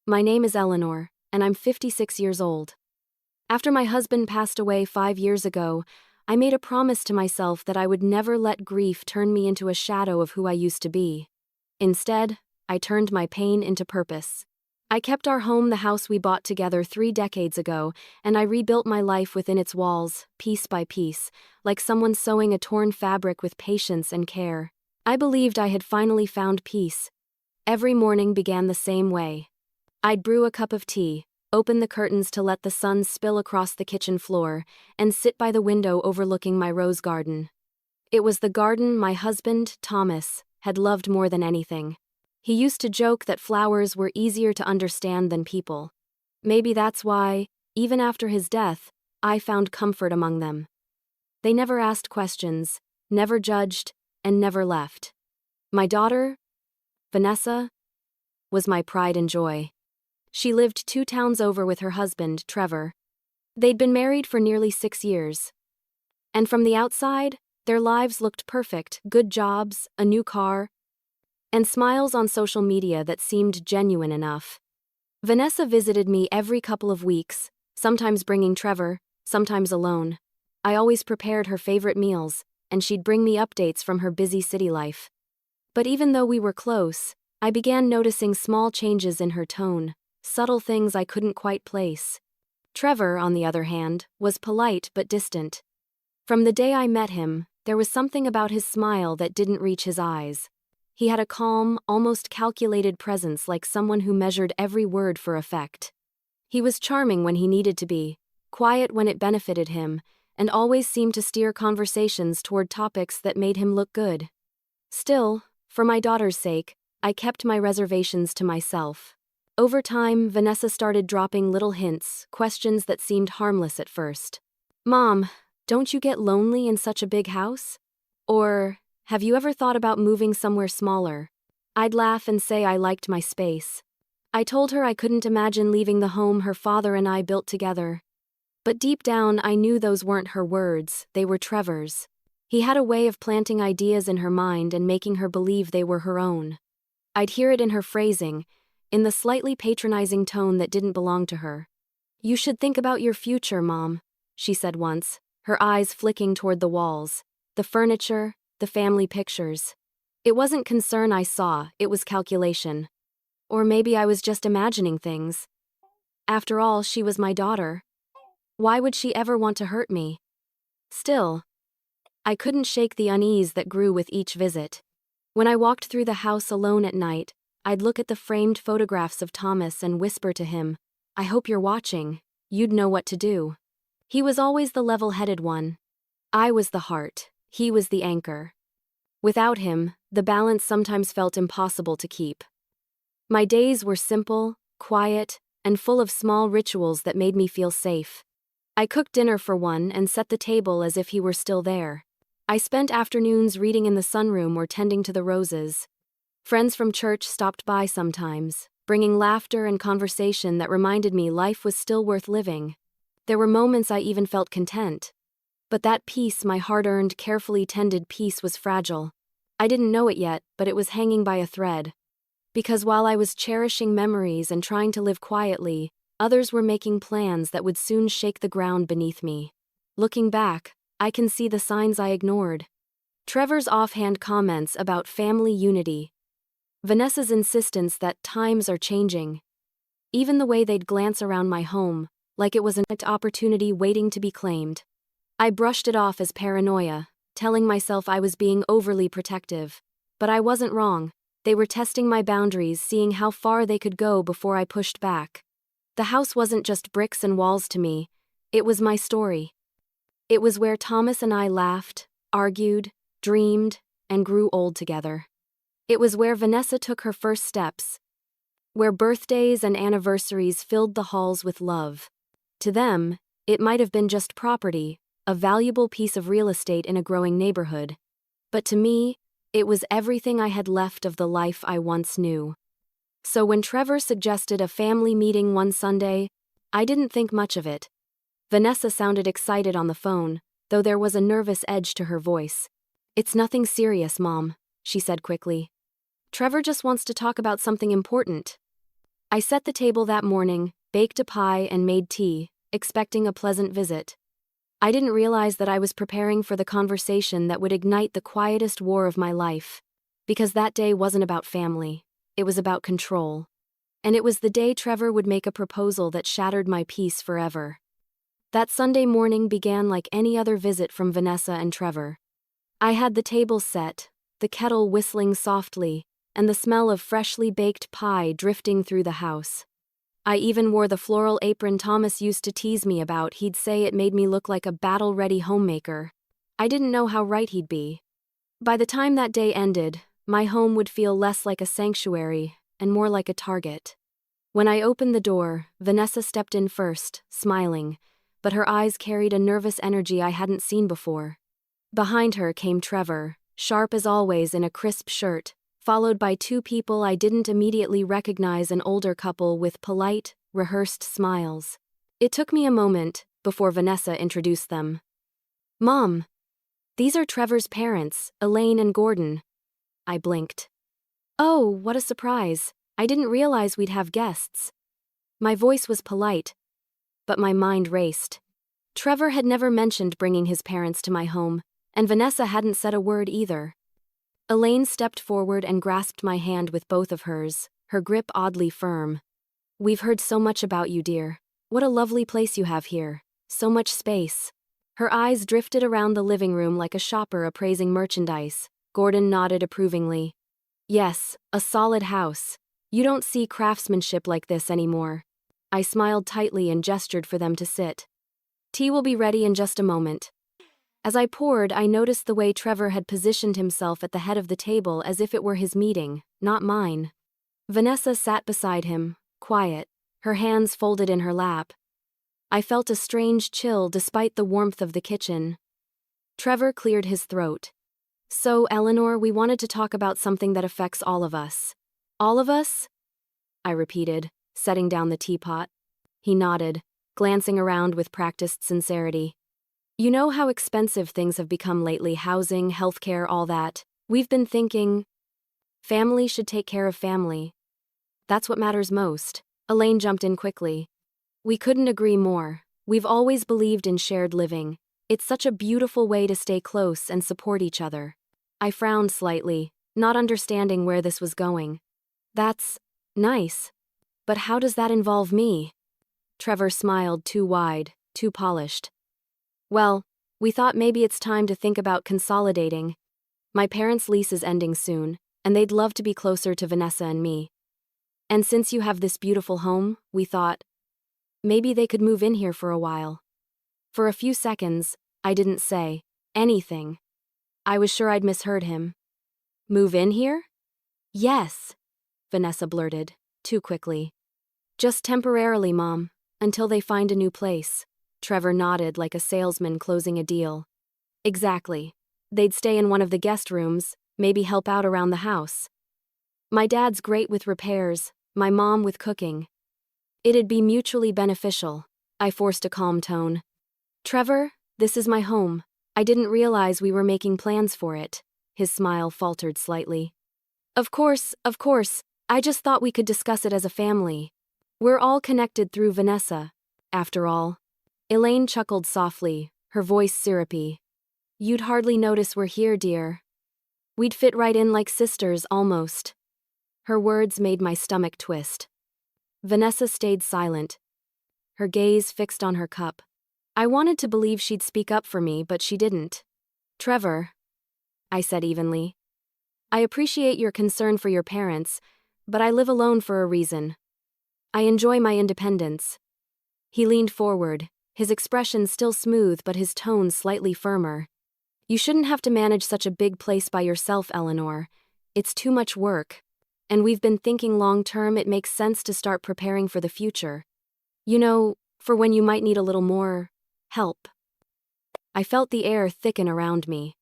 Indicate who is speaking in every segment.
Speaker 1: My name is Eleanor, and I'm 56 years old. After my husband passed away 5 years ago, I made a promise to myself that I would never let grief turn me into a shadow of who I used to be. Instead, I turned my pain into purpose. I kept our home, the house we bought together 3 decades ago, and I rebuilt my life within its walls, piece by piece, like someone sewing a torn fabric with patience and care. I believed I had finally found peace. Every morning began the same way. I'd brew a cup of tea, open the curtains to let the sun spill across the kitchen floor, and sit by the window overlooking my rose garden. It was the garden my husband, Thomas, had loved more than anything. He used to joke that flowers were easier to understand than people. Maybe that's why, even after his death, I found comfort among them. They never asked questions, never judged, and never left. My daughter, Vanessa, was my pride and joy. She lived 2 towns over with her husband, Trevor. They'd been married for nearly 6 years. And from the outside, their lives looked perfect: good jobs, a new car, and smiles on social media that seemed genuine enough. Vanessa visited me every couple of weeks, sometimes bringing Trevor, sometimes alone. I always prepared her favorite meals, and she'd bring me updates from her busy city life. But even though we were close, I began noticing small changes in her tone, subtle things I couldn't quite place. Trevor, on the other hand, was polite but distant. From the day I met him, there was something about his smile that didn't reach his eyes. He had a calm, almost calculated presence, like someone who measured every word for effect. He was charming when he needed to be, quiet when it benefited him, and always seemed to steer conversations toward topics that made him look good. Still, for my daughter's sake, I kept my reservations to myself. Over time, Vanessa started dropping little hints, questions that seemed harmless at first. "Mom, don't you get lonely in such a big house? Or, have you ever thought about moving somewhere smaller?" I'd laugh and say I liked my space. I told her I couldn't imagine leaving the home her father and I built together. But deep down, I knew those weren't her words, they were Trevor's. He had a way of planting ideas in her mind and making her believe they were her own. I'd hear it in her phrasing, in the slightly patronizing tone that didn't belong to her. "You should think about your future, Mom," she said once, her eyes flicking toward the walls, the furniture, the family pictures. It wasn't concern I saw, it was calculation. Or maybe I was just imagining things. After all, she was my daughter. Why would she ever want to hurt me? Still, I couldn't shake the unease that grew with each visit. When I walked through the house alone at night, I'd look at the framed photographs of Thomas and whisper to him, "I hope you're watching. You'd know what to do." He was always the level-headed one. I was the heart. He was the anchor. Without him, the balance sometimes felt impossible to keep. My days were simple, quiet, and full of small rituals that made me feel safe. I cooked dinner for one and set the table as if he were still there. I spent afternoons reading in the sunroom or tending to the roses. Friends from church stopped by sometimes, bringing laughter and conversation that reminded me life was still worth living. There were moments I even felt content. But that peace, my hard-earned, carefully tended peace, was fragile. I didn't know it yet, but it was hanging by a thread. Because while I was cherishing memories and trying to live quietly, others were making plans that would soon shake the ground beneath me. Looking back, I can see the signs I ignored. Trevor's offhand comments about family unity. Vanessa's insistence that times are changing. Even the way they'd glance around my home, like it was an opportunity waiting to be claimed. I brushed it off as paranoia, telling myself I was being overly protective. But I wasn't wrong. They were testing my boundaries, seeing how far they could go before I pushed back. The house wasn't just bricks and walls to me. It was my story. It was where Thomas and I laughed, argued, dreamed, and grew old together. It was where Vanessa took her first steps, where birthdays and anniversaries filled the halls with love. To them, it might have been just property, a valuable piece of real estate in a growing neighborhood. But to me, it was everything I had left of the life I once knew. So when Trevor suggested a family meeting one Sunday, I didn't think much of it. Vanessa sounded excited on the phone, though there was a nervous edge to her voice. "It's nothing serious, Mom," she said quickly. "Trevor just wants to talk about something important." I set the table that morning, baked a pie and made tea, expecting a pleasant visit. I didn't realize that I was preparing for the conversation that would ignite the quietest war of my life. Because that day wasn't about family. It was about control. And it was the day Trevor would make a proposal that shattered my peace forever. That Sunday morning began like any other visit from Vanessa and Trevor. I had the table set, the kettle whistling softly, and the smell of freshly baked pie drifting through the house. I even wore the floral apron Thomas used to tease me about. He'd say it made me look like a battle-ready homemaker. I didn't know how right he'd be. By the time that day ended, my home would feel less like a sanctuary and more like a target. When I opened the door, Vanessa stepped in first, smiling, but her eyes carried a nervous energy I hadn't seen before. Behind her came Trevor, sharp as always in a crisp shirt, followed by two people I didn't immediately recognize, an older couple with polite, rehearsed smiles. It took me a moment before Vanessa introduced them. "Mom, these are Trevor's parents, Elaine and Gordon." I blinked. "Oh, what a surprise. I didn't realize we'd have guests." My voice was polite, but my mind raced. Trevor had never mentioned bringing his parents to my home, and Vanessa hadn't said a word either. Elaine stepped forward and grasped my hand with both of hers, her grip oddly firm. "We've heard so much about you, dear. What a lovely place you have here. So much space." Her eyes drifted around the living room like a shopper appraising merchandise. Gordon nodded approvingly. "Yes, a solid house. You don't see craftsmanship like this anymore." I smiled tightly and gestured for them to sit. "Tea will be ready in just a moment." As I poured, I noticed the way Trevor had positioned himself at the head of the table as if it were his meeting, not mine. Vanessa sat beside him, quiet, her hands folded in her lap. I felt a strange chill despite the warmth of the kitchen. Trevor cleared his throat. "So, Eleanor, we wanted to talk about something that affects all of us." "All of us?" I repeated, setting down the teapot. He nodded, glancing around with practiced sincerity. "You know how expensive things have become lately, housing, healthcare, all that. We've been thinking family should take care of family. That's what matters most." Elaine jumped in quickly. "We couldn't agree more. We've always believed in shared living. It's such a beautiful way to stay close and support each other." I frowned slightly, not understanding where this was going. "That's nice. But how does that involve me?" Trevor smiled, too wide, too polished. "Well, we thought maybe it's time to think about consolidating. My parents' lease is ending soon, and they'd love to be closer to Vanessa and me. And since you have this beautiful home, we thought maybe they could move in here for a while." For a few seconds, I didn't say anything. I was sure I'd misheard him. "Move in here?" "Yes," Vanessa blurted, too quickly. "Just temporarily, Mom, until they find a new place." Trevor nodded like a salesman closing a deal. "Exactly. They'd stay in one of the guest rooms, maybe help out around the house. My dad's great with repairs, my mom with cooking. It'd be mutually beneficial." I forced a calm tone. "Trevor, this is my home. I didn't realize we were making plans for it." His smile faltered slightly. Of course. I just thought we could discuss it as a family. We're all connected through Vanessa, after all." Elaine chuckled softly, her voice syrupy. "You'd hardly notice we're here, dear. We'd fit right in like sisters, almost." Her words made my stomach twist. Vanessa stayed silent, her gaze fixed on her cup. I wanted to believe she'd speak up for me, but she didn't. "Trevor," I said evenly, "I appreciate your concern for your parents, but I live alone for a reason. I enjoy my independence." He leaned forward, his expression still smooth but his tone slightly firmer. "You shouldn't have to manage such a big place by yourself, Eleanor. It's too much work. And we've been thinking long-term. It makes sense to start preparing for the future. You know, for when you might need a little more help." I felt the air thicken around me.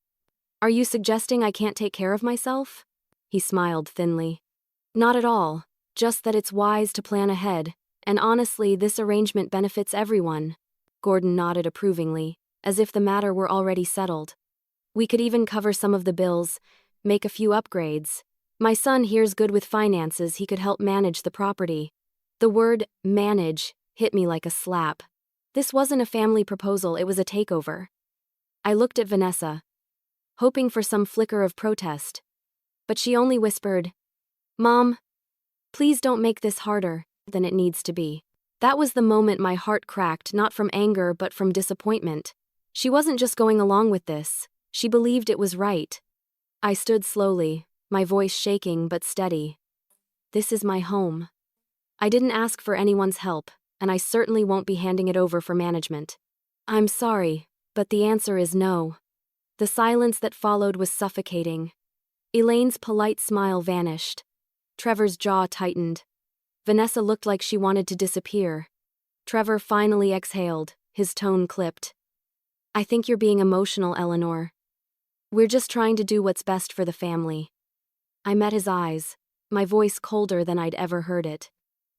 Speaker 1: "Are you suggesting I can't take care of myself?" He smiled thinly. "Not at all, just that it's wise to plan ahead, and honestly, this arrangement benefits everyone." Gordon nodded approvingly, as if the matter were already settled. "We could even cover some of the bills, make a few upgrades. My son here's good with finances, he could help manage the property." The word manage hit me like a slap. This wasn't a family proposal, it was a takeover. I looked at Vanessa, hoping for some flicker of protest. But she only whispered, "Mom, please don't make this harder than it needs to be." That was the moment my heart cracked, not from anger but from disappointment. She wasn't just going along with this, she believed it was right. I stood slowly, my voice shaking but steady. This is my home. I didn't ask for anyone's help, and I certainly won't be handing it over for management. I'm sorry, but the answer is no. The silence that followed was suffocating. Elaine's polite smile vanished. Trevor's jaw tightened. Vanessa looked like she wanted to disappear. Trevor finally exhaled, his tone clipped. I think you're being emotional, Eleanor. We're just trying to do what's best for the family. I met his eyes, my voice colder than I'd ever heard it.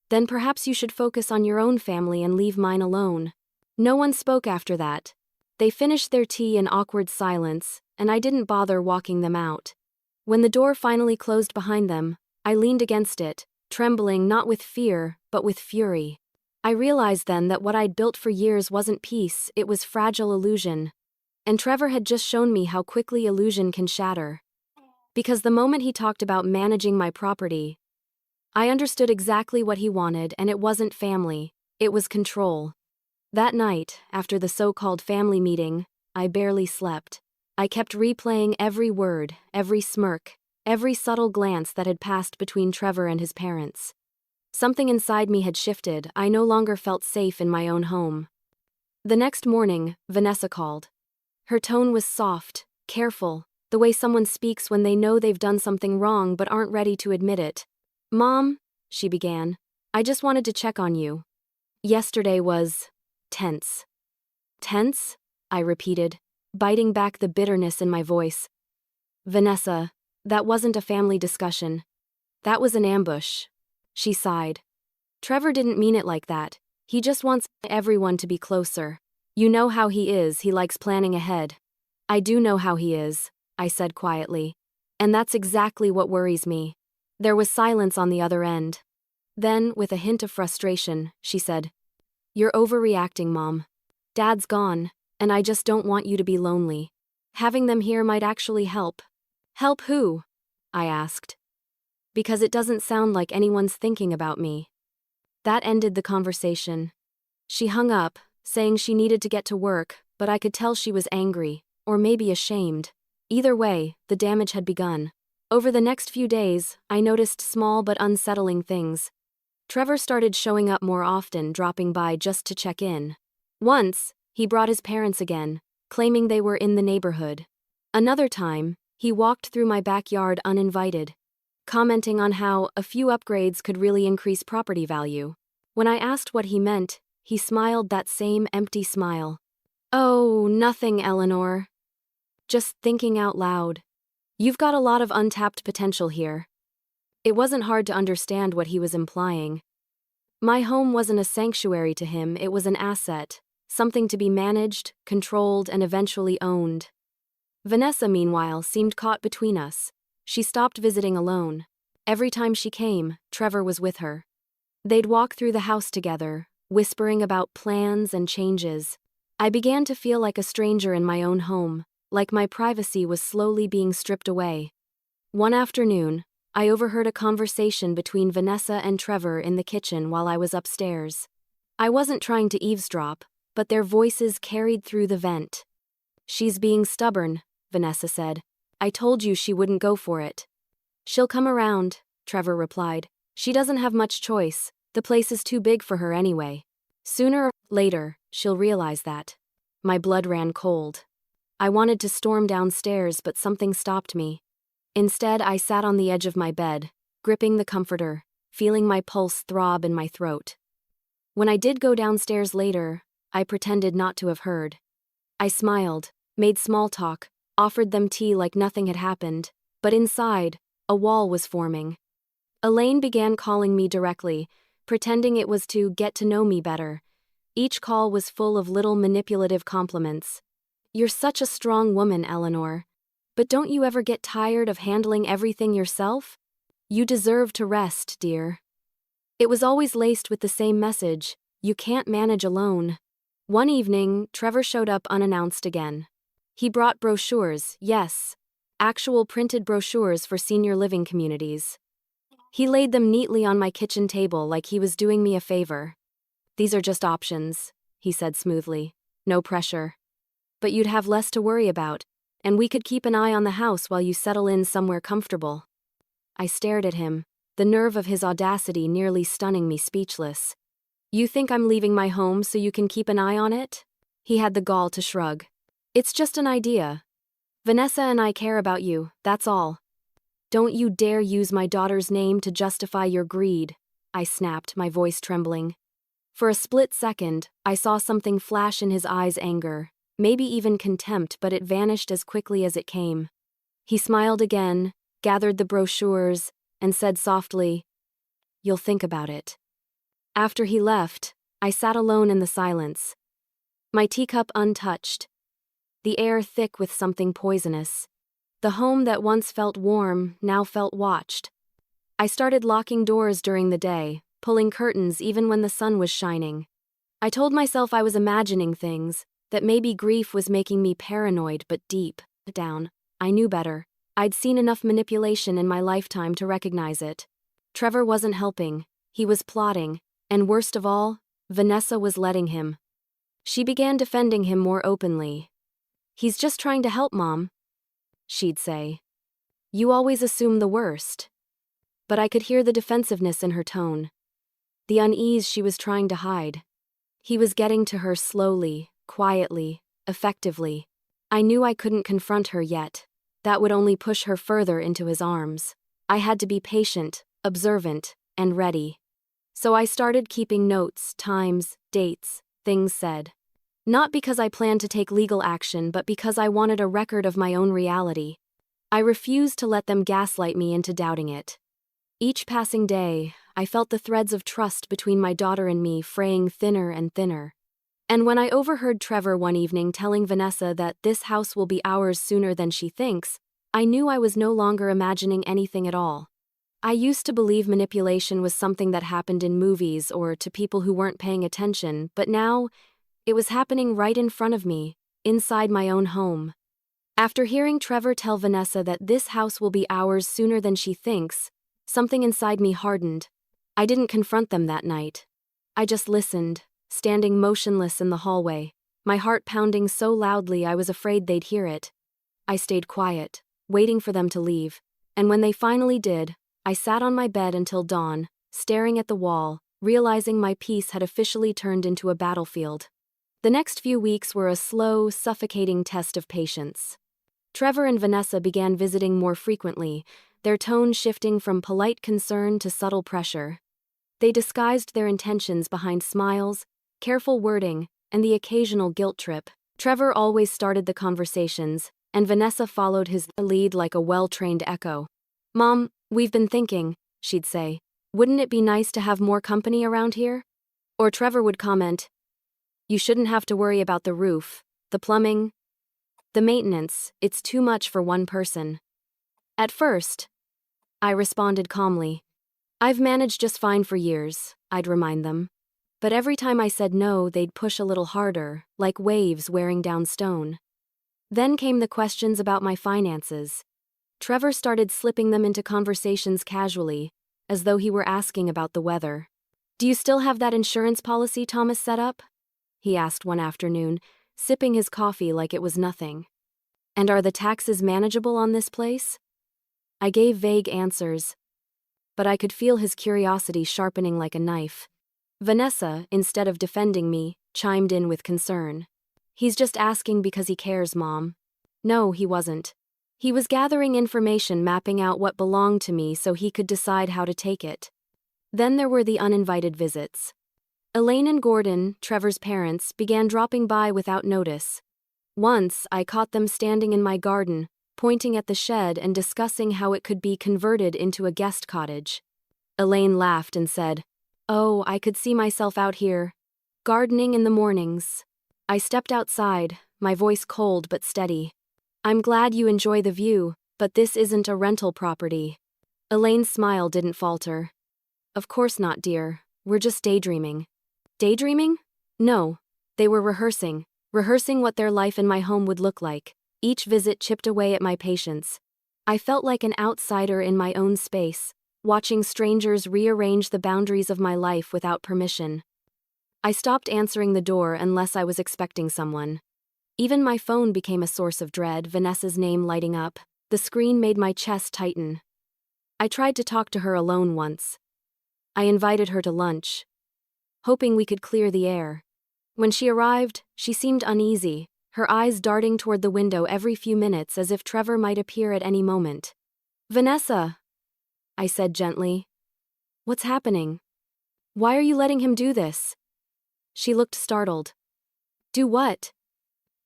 Speaker 1: Then perhaps you should focus on your own family and leave mine alone. No one spoke after that. They finished their tea in awkward silence, and I didn't bother walking them out. When the door finally closed behind them, I leaned against it, trembling not with fear, but with fury. I realized then that what I'd built for years wasn't peace, it was fragile illusion. And Trevor had just shown me how quickly illusion can shatter. Because the moment he talked about managing my property, I understood exactly what he wanted, and it wasn't family, it was control. That night, after the so-called family meeting, I barely slept. I kept replaying every word, every smirk, every subtle glance that had passed between Trevor and his parents. Something inside me had shifted, I no longer felt safe in my own home. The next morning, Vanessa called. Her tone was soft, careful, the way someone speaks when they know they've done something wrong but aren't ready to admit it. "Mom," she began, "I just wanted to check on you. Yesterday was tense." "Tense?" I repeated, biting back the bitterness in my voice. "Vanessa, that wasn't a family discussion. That was an ambush." She sighed. "Trevor didn't mean it like that. He just wants everyone to be closer. You know how he is, he likes planning ahead." "I do know how he is," I said quietly. "And that's exactly what worries me." There was silence on the other end. Then, with a hint of frustration, she said, "You're overreacting, Mom. Dad's gone, and I just don't want you to be lonely. Having them here might actually help." "Help who?" I asked. "Because it doesn't sound like anyone's thinking about me." That ended the conversation. She hung up, saying she needed to get to work, but I could tell she was angry, or maybe ashamed. Either way, the damage had begun. Over the next few days, I noticed small but unsettling things. Trevor started showing up more often, dropping by just to check in. Once, he brought his parents again, claiming they were in the neighborhood. Another time, he walked through my backyard uninvited, commenting on how a few upgrades could really increase property value. When I asked what he meant, he smiled that same empty smile. "Oh, nothing, Eleanor. Just thinking out loud. You've got a lot of untapped potential here." It wasn't hard to understand what he was implying. My home wasn't a sanctuary to him, it was an asset, something to be managed, controlled, and eventually owned. Vanessa, meanwhile, seemed caught between us. She stopped visiting alone. Every time she came, Trevor was with her. They'd walk through the house together, whispering about plans and changes. I began to feel like a stranger in my own home, like my privacy was slowly being stripped away. One afternoon, I overheard a conversation between Vanessa and Trevor in the kitchen while I was upstairs. I wasn't trying to eavesdrop, but their voices carried through the vent. "She's being stubborn," Vanessa said. "I told you she wouldn't go for it." "She'll come around," Trevor replied. "She doesn't have much choice, the place is too big for her anyway. Sooner or later, she'll realize that." My blood ran cold. I wanted to storm downstairs, but something stopped me. Instead, I sat on the edge of my bed, gripping the comforter, feeling my pulse throb in my throat. When I did go downstairs later, I pretended not to have heard. I smiled, made small talk, offered them tea like nothing had happened, but inside, a wall was forming. Elaine began calling me directly, pretending it was to get to know me better. Each call was full of little manipulative compliments. "You're such a strong woman, Eleanor. But don't you ever get tired of handling everything yourself? You deserve to rest, dear." It was always laced with the same message: you can't manage alone. One evening, Trevor showed up unannounced again. He brought brochures, yes, actual printed brochures for senior living communities. He laid them neatly on my kitchen table like he was doing me a favor. "These are just options," he said smoothly. "No pressure. But you'd have less to worry about, and we could keep an eye on the house while you settle in somewhere comfortable." I stared at him, the nerve of his audacity nearly stunning me speechless. "You think I'm leaving my home so you can keep an eye on it?" He had the gall to shrug. "It's just an idea. Vanessa and I care about you, that's all." "Don't you dare use my daughter's name to justify your greed," I snapped, my voice trembling. For a split second, I saw something flash in his eyes: anger, maybe even contempt, but it vanished as quickly as it came. He smiled again, gathered the brochures, and said softly, "You'll think about it." After he left, I sat alone in the silence, my teacup untouched, the air thick with something poisonous. The home that once felt warm now felt watched. I started locking doors during the day, pulling curtains even when the sun was shining. I told myself I was imagining things, that maybe grief was making me paranoid, but deep down, I knew better. I'd seen enough manipulation in my lifetime to recognize it. Trevor wasn't helping, he was plotting, and worst of all, Vanessa was letting him. She began defending him more openly. "He's just trying to help, Mom," she'd say. "You always assume the worst." But I could hear the defensiveness in her tone, the unease she was trying to hide. He was getting to her slowly, quietly, effectively. I knew I couldn't confront her yet. That would only push her further into his arms. I had to be patient, observant, and ready. So I started keeping notes, times, dates, things said. Not because I planned to take legal action, but because I wanted a record of my own reality. I refused to let them gaslight me into doubting it. Each passing day, I felt the threads of trust between my daughter and me fraying thinner and thinner. And when I overheard Trevor one evening telling Vanessa that this house will be ours sooner than she thinks, I knew I was no longer imagining anything at all. I used to believe manipulation was something that happened in movies or to people who weren't paying attention, but now, it was happening right in front of me, inside my own home. After hearing Trevor tell Vanessa that this house will be ours sooner than she thinks, something inside me hardened. I didn't confront them that night. I just listened, standing motionless in the hallway, my heart pounding so loudly I was afraid they'd hear it. I stayed quiet, waiting for them to leave, and when they finally did, I sat on my bed until dawn, staring at the wall, realizing my peace had officially turned into a battlefield. The next few weeks were a slow, suffocating test of patience. Trevor and Vanessa began visiting more frequently, their tone shifting from polite concern to subtle pressure. They disguised their intentions behind smiles, careful wording, and the occasional guilt trip. Trevor always started the conversations, and Vanessa followed his lead like a well-trained echo. "Mom, we've been thinking," she'd say. "Wouldn't it be nice to have more company around here?" Or Trevor would comment, "You shouldn't have to worry about the roof, the plumbing, the maintenance, it's too much for one person." At first, I responded calmly. "I've managed just fine for years," I'd remind them. But every time I said no, they'd push a little harder, like waves wearing down stone. Then came the questions about my finances. Trevor started slipping them into conversations casually, as though he were asking about the weather. "Do you still have that insurance policy Thomas set up?" he asked one afternoon, sipping his coffee like it was nothing. "And are the taxes manageable on this place?" I gave vague answers, but I could feel his curiosity sharpening like a knife. Vanessa, instead of defending me, chimed in with concern. "He's just asking because he cares, Mom." No, he wasn't. He was gathering information, mapping out what belonged to me so he could decide how to take it. Then there were the uninvited visits. Elaine and Gordon, Trevor's parents, began dropping by without notice. Once, I caught them standing in my garden, pointing at the shed and discussing how it could be converted into a guest cottage. Elaine laughed and said, "Oh, I could see myself out here, gardening in the mornings." I stepped outside, my voice cold but steady. "I'm glad you enjoy the view, but this isn't a rental property." Elaine's smile didn't falter. Of course not, dear. We're just daydreaming. Daydreaming? No. They were rehearsing what their life in my home would look like. Each visit chipped away at my patience. I felt like an outsider in my own space, watching strangers rearrange the boundaries of my life without permission. I stopped answering the door unless I was expecting someone. Even my phone became a source of dread, Vanessa's name lighting up. The screen made my chest tighten. I tried to talk to her alone once. I invited her to lunch, hoping we could clear the air. When she arrived, she seemed uneasy, her eyes darting toward the window every few minutes as if Trevor might appear at any moment. "Vanessa," I said gently. "What's happening? Why are you letting him do this?" She looked startled. "Do what?"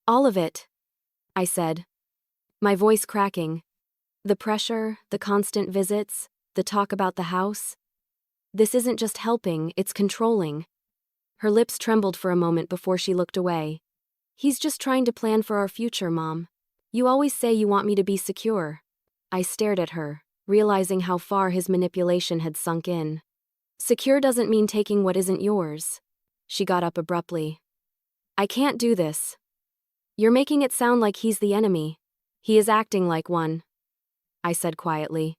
Speaker 1: "All of it," I said, my voice cracking. "The pressure, the constant visits, the talk about the house. This isn't just helping, it's controlling." Her lips trembled for a moment before she looked away. "He's just trying to plan for our future, Mom. You always say you want me to be secure." I stared at her, realizing how far his manipulation had sunk in. "Secure doesn't mean taking what isn't yours." She got up abruptly. "I can't do this. You're making it sound like he's the enemy. He is acting like one," I said quietly.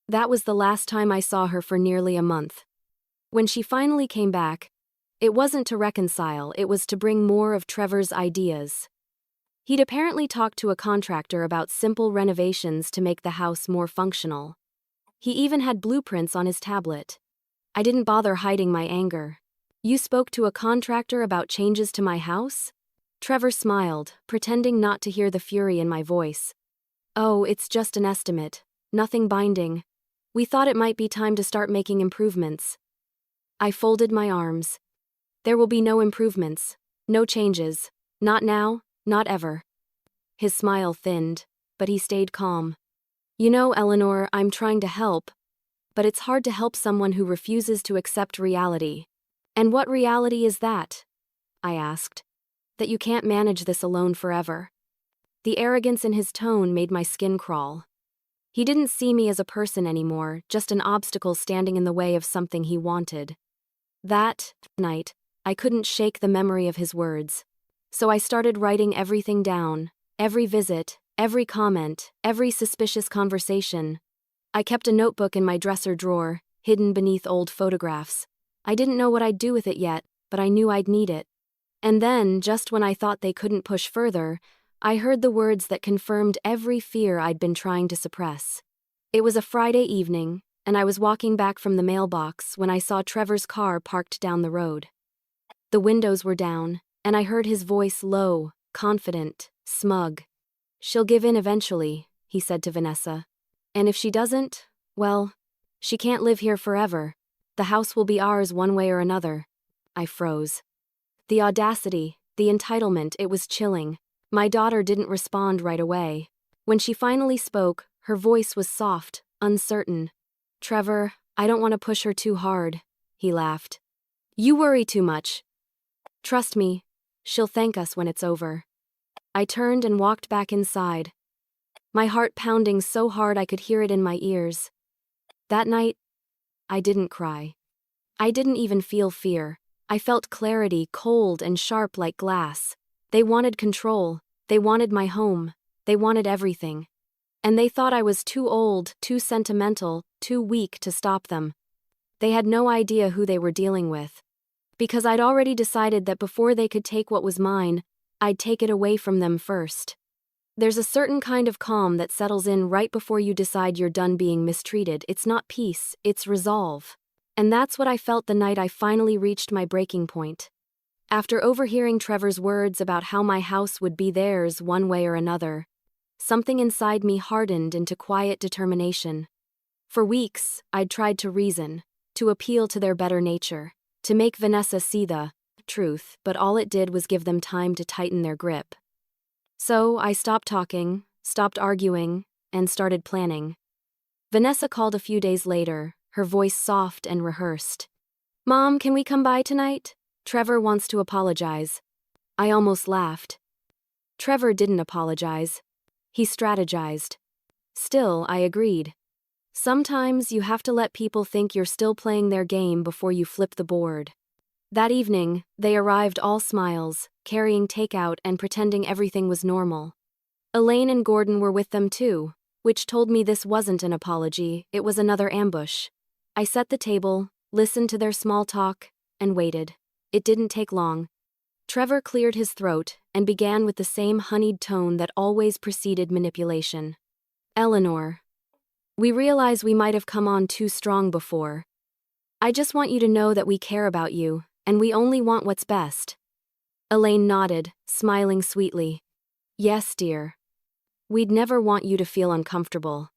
Speaker 1: That was the last time I saw her for nearly a month. When she finally came back, it wasn't to reconcile, it was to bring more of Trevor's ideas. He'd apparently talked to a contractor about simple renovations to make the house more functional. He even had blueprints on his tablet. I didn't bother hiding my anger. "You spoke to a contractor about changes to my house?" Trevor smiled, pretending not to hear the fury in my voice. "Oh, it's just an estimate. Nothing binding. We thought it might be time to start making improvements." I folded my arms. "There will be no improvements. No changes. Not now, not ever." His smile thinned, but he stayed calm. "You know, Eleanor, I'm trying to help, but it's hard to help someone who refuses to accept reality." "And what reality is that?" I asked. "That you can't manage this alone forever." The arrogance in his tone made my skin crawl. He didn't see me as a person anymore, just an obstacle standing in the way of something he wanted. That night, I couldn't shake the memory of his words. So I started writing everything down, every visit, every comment, every suspicious conversation. I kept a notebook in my dresser drawer, hidden beneath old photographs. I didn't know what I'd do with it yet, but I knew I'd need it. And then, just when I thought they couldn't push further, I heard the words that confirmed every fear I'd been trying to suppress. It was a Friday evening, and I was walking back from the mailbox when I saw Trevor's car parked down the road. The windows were down, and I heard his voice low, confident, smug. "She'll give in eventually," he said to Vanessa. "And if she doesn't, well, she can't live here forever. The house will be ours one way or another." I froze. The audacity, the entitlement, it was chilling. My daughter didn't respond right away. When she finally spoke, her voice was soft, uncertain. "Trevor, I don't want to push her too hard," he laughed. "You worry too much. Trust me, she'll thank us when it's over." I turned and walked back inside, my heart pounding so hard I could hear it in my ears. That night, I didn't cry. I didn't even feel fear. I felt clarity, cold and sharp like glass. They wanted control. They wanted my home. They wanted everything. And they thought I was too old, too sentimental, too weak to stop them. They had no idea who they were dealing with. Because I'd already decided that before they could take what was mine, I'd take it away from them first. There's a certain kind of calm that settles in right before you decide you're done being mistreated. It's not peace, it's resolve. And that's what I felt the night I finally reached my breaking point. After overhearing Trevor's words about how my house would be theirs one way or another, something inside me hardened into quiet determination. For weeks, I'd tried to reason, to appeal to their better nature, to make Vanessa see the truth, but all it did was give them time to tighten their grip. So I stopped talking, stopped arguing, and started planning. Vanessa called a few days later, her voice soft and rehearsed. "Mom, can we come by tonight? Trevor wants to apologize." I almost laughed. Trevor didn't apologize. He strategized. Still, I agreed. Sometimes you have to let people think you're still playing their game before you flip the board. That evening, they arrived all smiles, carrying takeout and pretending everything was normal. Elaine and Gordon were with them too, which told me this wasn't an apology, it was another ambush. I set the table, listened to their small talk, and waited. It didn't take long. Trevor cleared his throat and began with the same honeyed tone that always preceded manipulation. Eleanor, we realize we might have come on too strong before. I just want you to know that we care about you, and we only want what's best. Elaine nodded, smiling sweetly. Yes, dear. We'd never want you to feel uncomfortable.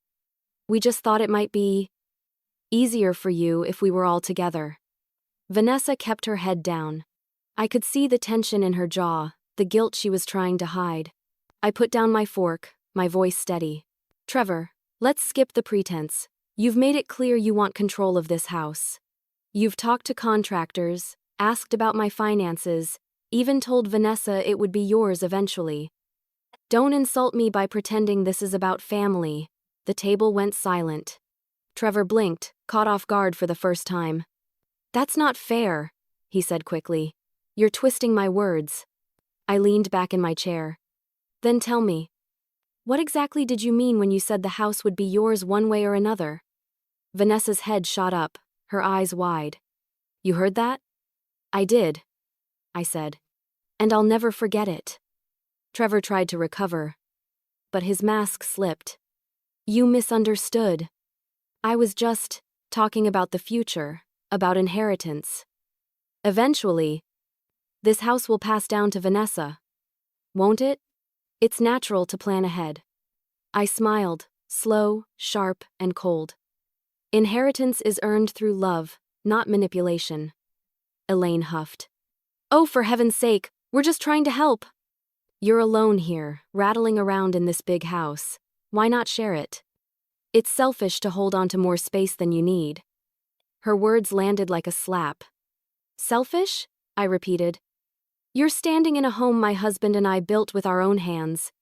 Speaker 1: We just thought it might be easier for you if we were all together. Vanessa kept her head down. I could see the tension in her jaw, the guilt she was trying to hide. I put down my fork, my voice steady. Trevor, let's skip the pretense. You've made it clear you want control of this house. You've talked to contractors, asked about my finances, even told Vanessa it would be yours eventually. Don't insult me by pretending this is about family. The table went silent. Trevor blinked, caught off guard for the first time. That's not fair, he said quickly. You're twisting my words. I leaned back in my chair. Then tell me, what exactly did you mean when you said the house would be yours one way or another? Vanessa's head shot up, her eyes wide. You heard that? I did, I said. And I'll never forget it. Trevor tried to recover, but his mask slipped. You misunderstood. I was just talking about the future, about inheritance. Eventually, this house will pass down to Vanessa. Won't it? It's natural to plan ahead. I smiled, slow, sharp, and cold. Inheritance is earned through love, not manipulation. Elaine huffed. Oh, for heaven's sake, we're just trying to help. You're alone here, rattling around in this big house. Why not share it? It's selfish to hold on to more space than you need. Her words landed like a slap. Selfish? I repeated. You're standing in a home my husband and I built with our own hands.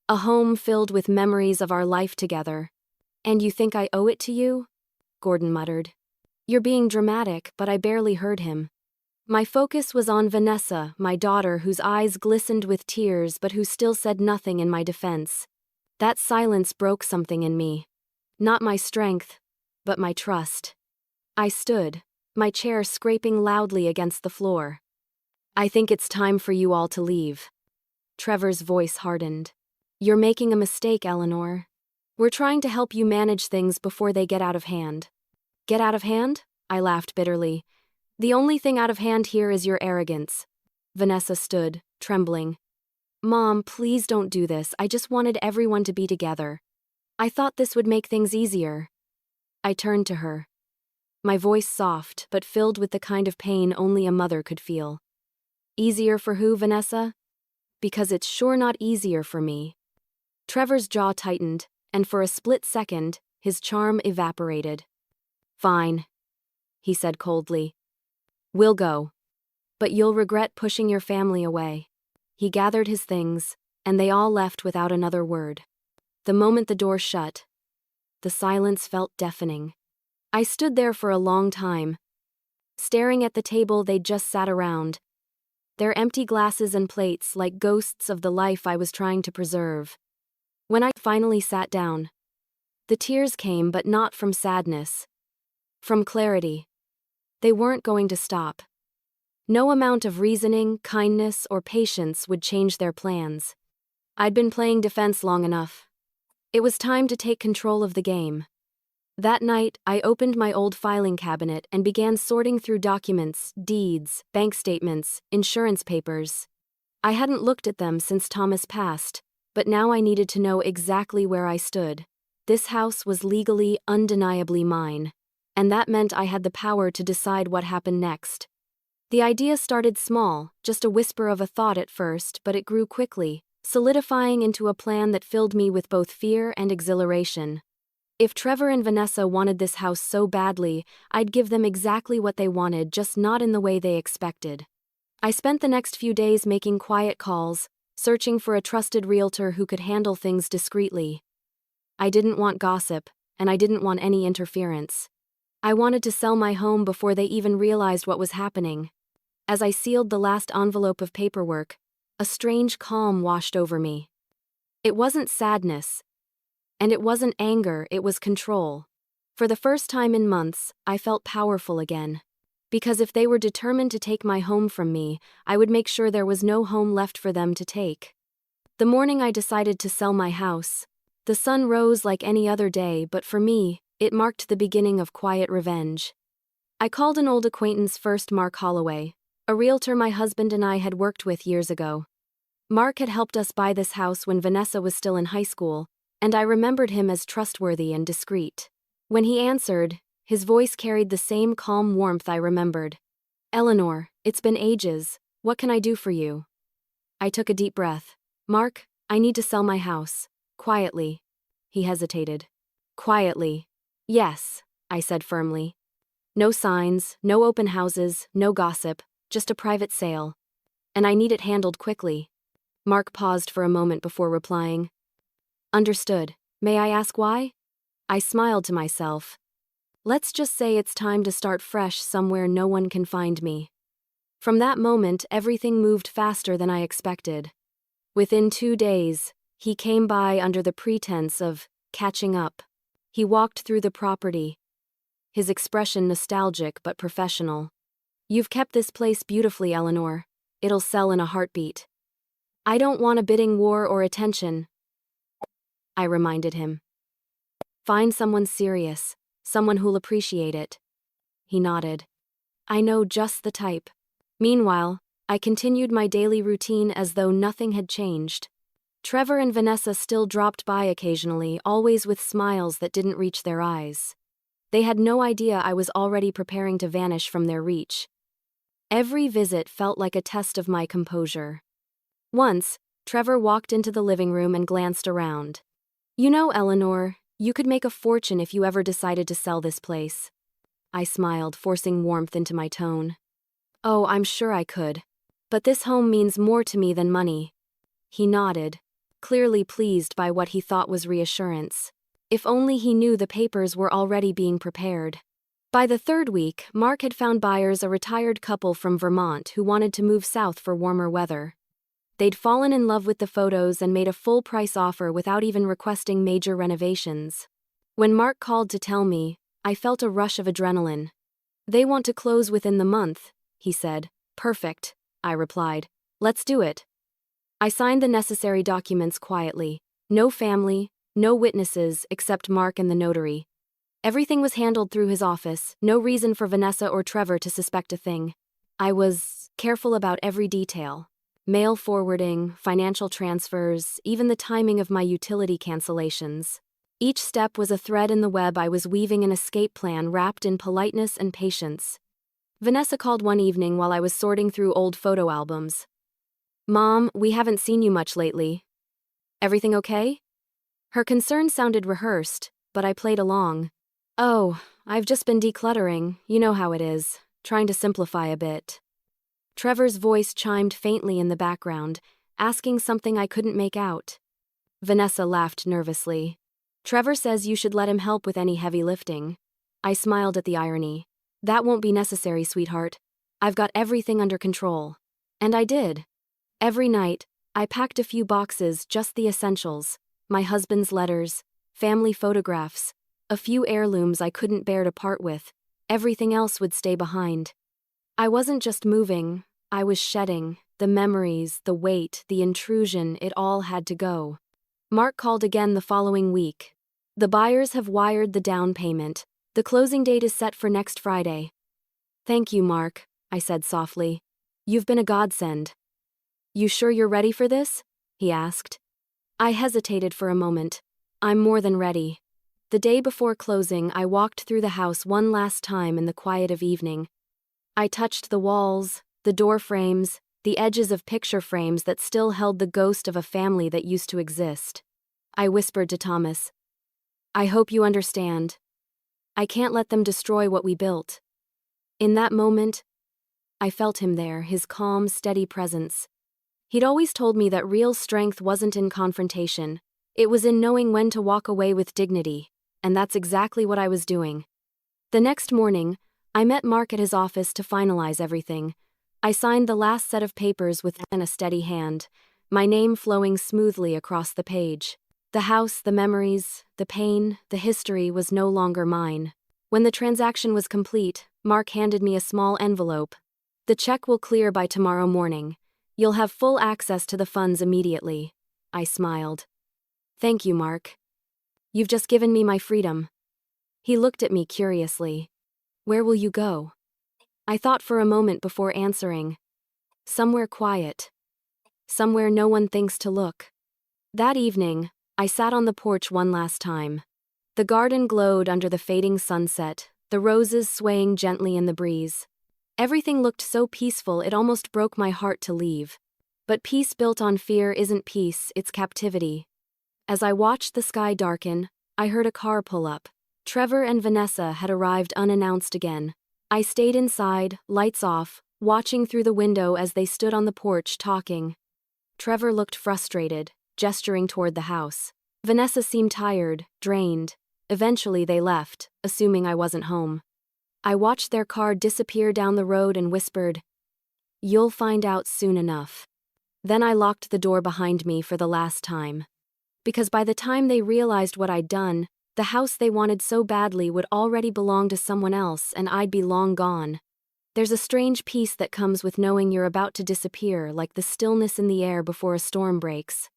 Speaker 1: A home filled with memories of our life together. And you think I owe it to you? Gordon muttered. You're being dramatic, but I barely heard him. My focus was on Vanessa, my daughter, whose eyes glistened with tears but who still said nothing in my defense. That silence broke something in me. Not my strength, but my trust. I stood, my chair scraping loudly against the floor. I think it's time for you all to leave. Trevor's voice hardened. You're making a mistake, Eleanor. We're trying to help you manage things before they get out of hand. Get out of hand? I laughed bitterly. The only thing out of hand here is your arrogance. Vanessa stood, trembling. Mom, please don't do this. I just wanted everyone to be together. I thought this would make things easier. I turned to her. My voice soft, but filled with the kind of pain only a mother could feel. Easier for who, Vanessa? Because it's sure not easier for me. Trevor's jaw tightened, and for a split second, his charm evaporated. Fine, he said coldly. We'll go. But you'll regret pushing your family away. He gathered his things, and they all left without another word. The moment the door shut, the silence felt deafening. I stood there for a long time, staring at the table they'd just sat around, their empty glasses and plates like ghosts of the life I was trying to preserve. When I finally sat down, the tears came, but not from sadness. From clarity. They weren't going to stop. No amount of reasoning, kindness, or patience would change their plans. I'd been playing defense long enough. It was time to take control of the game. That night, I opened my old filing cabinet and began sorting through documents, deeds, bank statements, insurance papers. I hadn't looked at them since Thomas passed, but now I needed to know exactly where I stood. This house was legally, undeniably mine, and that meant I had the power to decide what happened next. The idea started small, just a whisper of a thought at first, but it grew quickly, solidifying into a plan that filled me with both fear and exhilaration. If Trevor and Vanessa wanted this house so badly, I'd give them exactly what they wanted, just not in the way they expected. I spent the next few days making quiet calls, searching for a trusted realtor who could handle things discreetly. I didn't want gossip, and I didn't want any interference. I wanted to sell my home before they even realized what was happening. As I sealed the last envelope of paperwork, a strange calm washed over me. It wasn't sadness, and it wasn't anger, it was control. For the first time in months, I felt powerful again. Because if they were determined to take my home from me, I would make sure there was no home left for them to take. The morning I decided to sell my house, the sun rose like any other day, but for me, it marked the beginning of quiet revenge. I called an old acquaintance first, Mark Holloway, a realtor my husband and I had worked with years ago. Mark had helped us buy this house when Vanessa was still in high school, and I remembered him as trustworthy and discreet. When he answered, his voice carried the same calm warmth I remembered. "Eleanor, it's been ages. What can I do for you?" I took a deep breath. "Mark, I need to sell my house. Quietly." He hesitated. "Quietly." "Yes," I said firmly. "No signs, no open houses, no gossip, just a private sale. And I need it handled quickly." Mark paused for a moment before replying. "Understood. May I ask why?" I smiled to myself. Let's just say it's time to start fresh somewhere no one can find me. From that moment, everything moved faster than I expected. Within 2 days, he came by under the pretense of catching up. He walked through the property, his expression nostalgic but professional. "You've kept this place beautifully, Eleanor. It'll sell in a heartbeat." "I don't want a bidding war or attention," I reminded him. "Find someone serious. Someone who'll appreciate it." He nodded. "I know just the type." Meanwhile, I continued my daily routine as though nothing had changed. Trevor and Vanessa still dropped by occasionally, always with smiles that didn't reach their eyes. They had no idea I was already preparing to vanish from their reach. Every visit felt like a test of my composure. Once, Trevor walked into the living room and glanced around. "You know, Eleanor, you could make a fortune if you ever decided to sell this place." I smiled, forcing warmth into my tone. "Oh, I'm sure I could. But this home means more to me than money." He nodded, clearly pleased by what he thought was reassurance. If only he knew the papers were already being prepared. By the 3rd week, Mark had found buyers, a retired couple from Vermont who wanted to move south for warmer weather. They'd fallen in love with the photos and made a full-price offer without even requesting major renovations. When Mark called to tell me, I felt a rush of adrenaline. "They want to close within the month," he said. "Perfect," I replied. "Let's do it." I signed the necessary documents quietly. No family, no witnesses except Mark and the notary. Everything was handled through his office, no reason for Vanessa or Trevor to suspect a thing. I was careful about every detail. Mail forwarding, financial transfers, even the timing of my utility cancellations. Each step was a thread in the web. I was weaving an escape plan wrapped in politeness and patience. Vanessa called one evening while I was sorting through old photo albums. "Mom, we haven't seen you much lately. Everything okay?" Her concern sounded rehearsed, but I played along. "Oh, I've just been decluttering, you know how it is, trying to simplify a bit." Trevor's voice chimed faintly in the background, asking something I couldn't make out. Vanessa laughed nervously. "Trevor says you should let him help with any heavy lifting." I smiled at the irony. "That won't be necessary, sweetheart. I've got everything under control." And I did. Every night, I packed a few boxes, just the essentials: my husband's letters, family photographs, a few heirlooms I couldn't bear to part with. Everything else would stay behind. I wasn't just moving, I was shedding. The memories, the weight, the intrusion, it all had to go. Mark called again the following week. "The buyers have wired the down payment. The closing date is set for next Friday." "Thank you, Mark," I said softly. "You've been a godsend." "You sure you're ready for this?" he asked. I hesitated for a moment. "I'm more than ready." The day before closing, I walked through the house one last time in the quiet of evening. I touched the walls, the door frames, the edges of picture frames that still held the ghost of a family that used to exist. I whispered to Thomas, "I hope you understand. I can't let them destroy what we built." In that moment, I felt him there, his calm, steady presence. He'd always told me that real strength wasn't in confrontation, it was in knowing when to walk away with dignity. and that's exactly what I was doing. The next morning, I met Mark at his office to finalize everything. I signed the last set of papers with a steady hand, my name flowing smoothly across the page. The house, the memories, the pain, the history was no longer mine. When the transaction was complete, Mark handed me a small envelope. "The check will clear by tomorrow morning. You'll have full access to the funds immediately." I smiled. "Thank you, Mark. You've just given me my freedom." He looked at me curiously. "Where will you go?" I thought for a moment before answering. "Somewhere quiet. Somewhere no one thinks to look." That evening, I sat on the porch one last time. The garden glowed under the fading sunset, the roses swaying gently in the breeze. Everything looked so peaceful it almost broke my heart to leave. But peace built on fear isn't peace, it's captivity. As I watched the sky darken, I heard a car pull up. Trevor and Vanessa had arrived unannounced again. I stayed inside, lights off, watching through the window as they stood on the porch talking. Trevor looked frustrated, gesturing toward the house. Vanessa seemed tired, drained. Eventually they left, assuming I wasn't home. I watched their car disappear down the road and whispered, "You'll find out soon enough." Then I locked the door behind me for the last time. Because by the time they realized what I'd done, the house they wanted so badly would already belong to someone else and I'd be long gone. There's a strange peace that comes with knowing you're about to disappear, like the stillness in the air before a storm breaks.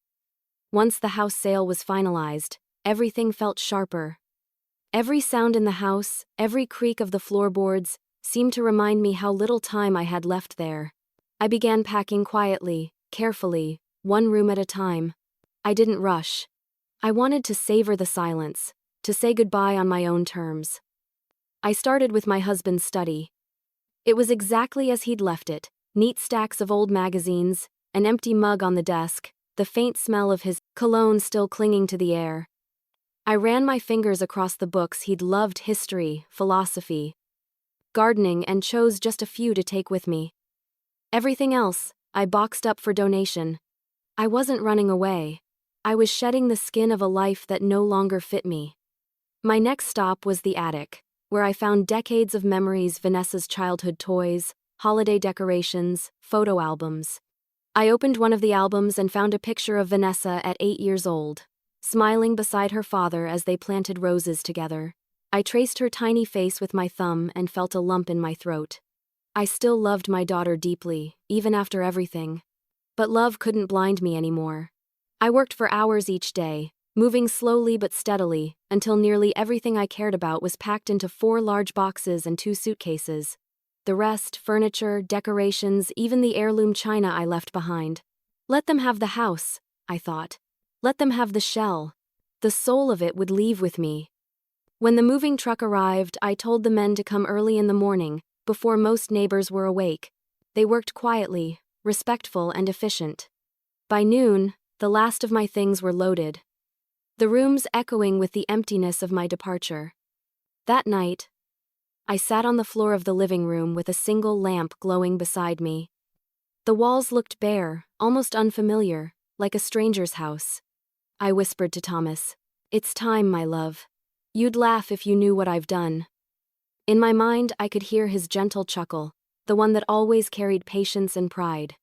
Speaker 1: Once the house sale was finalized, everything felt sharper. Every sound in the house, every creak of the floorboards, seemed to remind me how little time I had left there. I began packing quietly, carefully, one room at a time. I didn't rush. I wanted to savor the silence, to say goodbye on my own terms. I started with my husband's study. It was exactly as he'd left it, neat stacks of old magazines, an empty mug on the desk, the faint smell of his cologne still clinging to the air. I ran my fingers across the books he'd loved: history, philosophy, gardening, and chose just a few to take with me. Everything else, I boxed up for donation. I wasn't running away. I was shedding the skin of a life that no longer fit me. My next stop was the attic, where I found decades of memories: Vanessa's childhood toys, holiday decorations, photo albums. I opened one of the albums and found a picture of Vanessa at 8 years old, smiling beside her father as they planted roses together. I traced her tiny face with my thumb and felt a lump in my throat. I still loved my daughter deeply, even after everything. But love couldn't blind me anymore. I worked for hours each day, moving slowly but steadily, until nearly everything I cared about was packed into 4 large boxes and 2 suitcases. The rest, furniture, decorations, even the heirloom china, I left behind. Let them have the house, I thought. Let them have the shell. The soul of it would leave with me. When the moving truck arrived, I told the men to come early in the morning, before most neighbors were awake. They worked quietly, respectful and efficient. By noon, the last of my things were loaded, the rooms echoing with the emptiness of my departure. That night, I sat on the floor of the living room with a single lamp glowing beside me. The walls looked bare, almost unfamiliar, like a stranger's house. I whispered to Thomas, "It's time, my love. You'd laugh if you knew what I've done." In my mind, I could hear his gentle chuckle, the one that always carried patience and pride.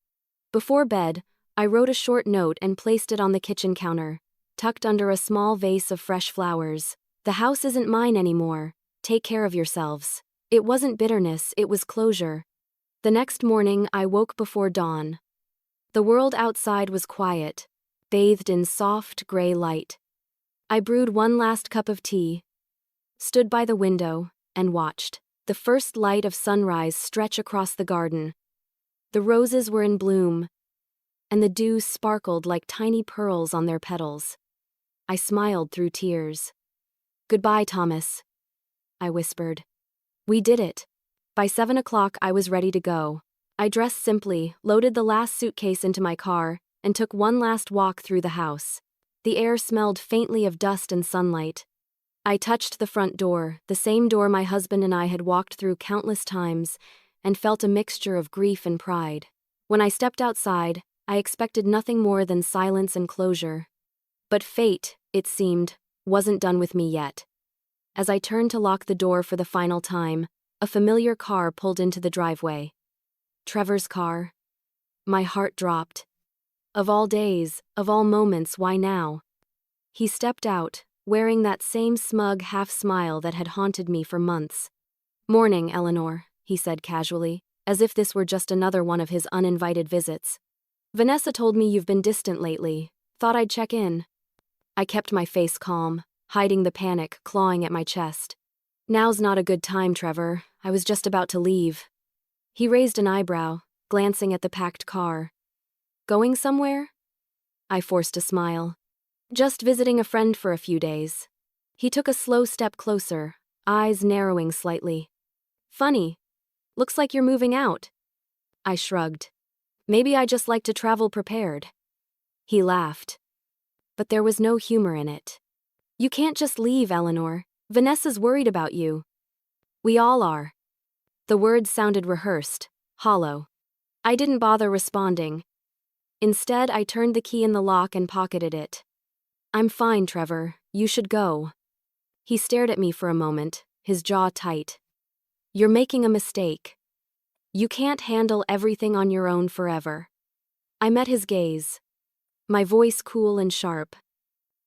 Speaker 1: Before bed, I wrote a short note and placed it on the kitchen counter, tucked under a small vase of fresh flowers. "The house isn't mine anymore. Take care of yourselves." It wasn't bitterness, it was closure. The next morning, I woke before dawn. The world outside was quiet, bathed in soft, gray light. I brewed one last cup of tea, stood by the window, and watched the first light of sunrise stretch across the garden. The roses were in bloom, and the dew sparkled like tiny pearls on their petals. I smiled through tears. "Goodbye, Thomas," I whispered. "We did it." By 7 o'clock, I was ready to go. I dressed simply, loaded the last suitcase into my car, and took one last walk through the house. The air smelled faintly of dust and sunlight. I touched the front door, the same door my husband and I had walked through countless times, and felt a mixture of grief and pride. When I stepped outside, I expected nothing more than silence and closure. But fate, it seemed, wasn't done with me yet. As I turned to lock the door for the final time, a familiar car pulled into the driveway. Trevor's car. My heart dropped. Of all days, of all moments, why now? He stepped out, wearing that same smug half-smile that had haunted me for months. "Morning, Eleanor," he said casually, as if this were just another one of his uninvited visits. "Vanessa told me you've been distant lately. Thought I'd check in." I kept my face calm, hiding the panic clawing at my chest. "Now's not a good time, Trevor. I was just about to leave." He raised an eyebrow, glancing at the packed car. "Going somewhere?" I forced a smile. "Just visiting a friend for a few days." He took a slow step closer, eyes narrowing slightly. "Funny. Looks like you're moving out." I shrugged. "Maybe I just like to travel prepared." He laughed. But there was no humor in it. "You can't just leave, Eleanor. Vanessa's worried about you." "We all are." The words sounded rehearsed, hollow. I didn't bother responding. Instead, I turned the key in the lock and pocketed it. "I'm fine, Trevor. You should go." He stared at me for a moment, his jaw tight. "You're making a mistake. You can't handle everything on your own forever." I met his gaze, my voice cool and sharp.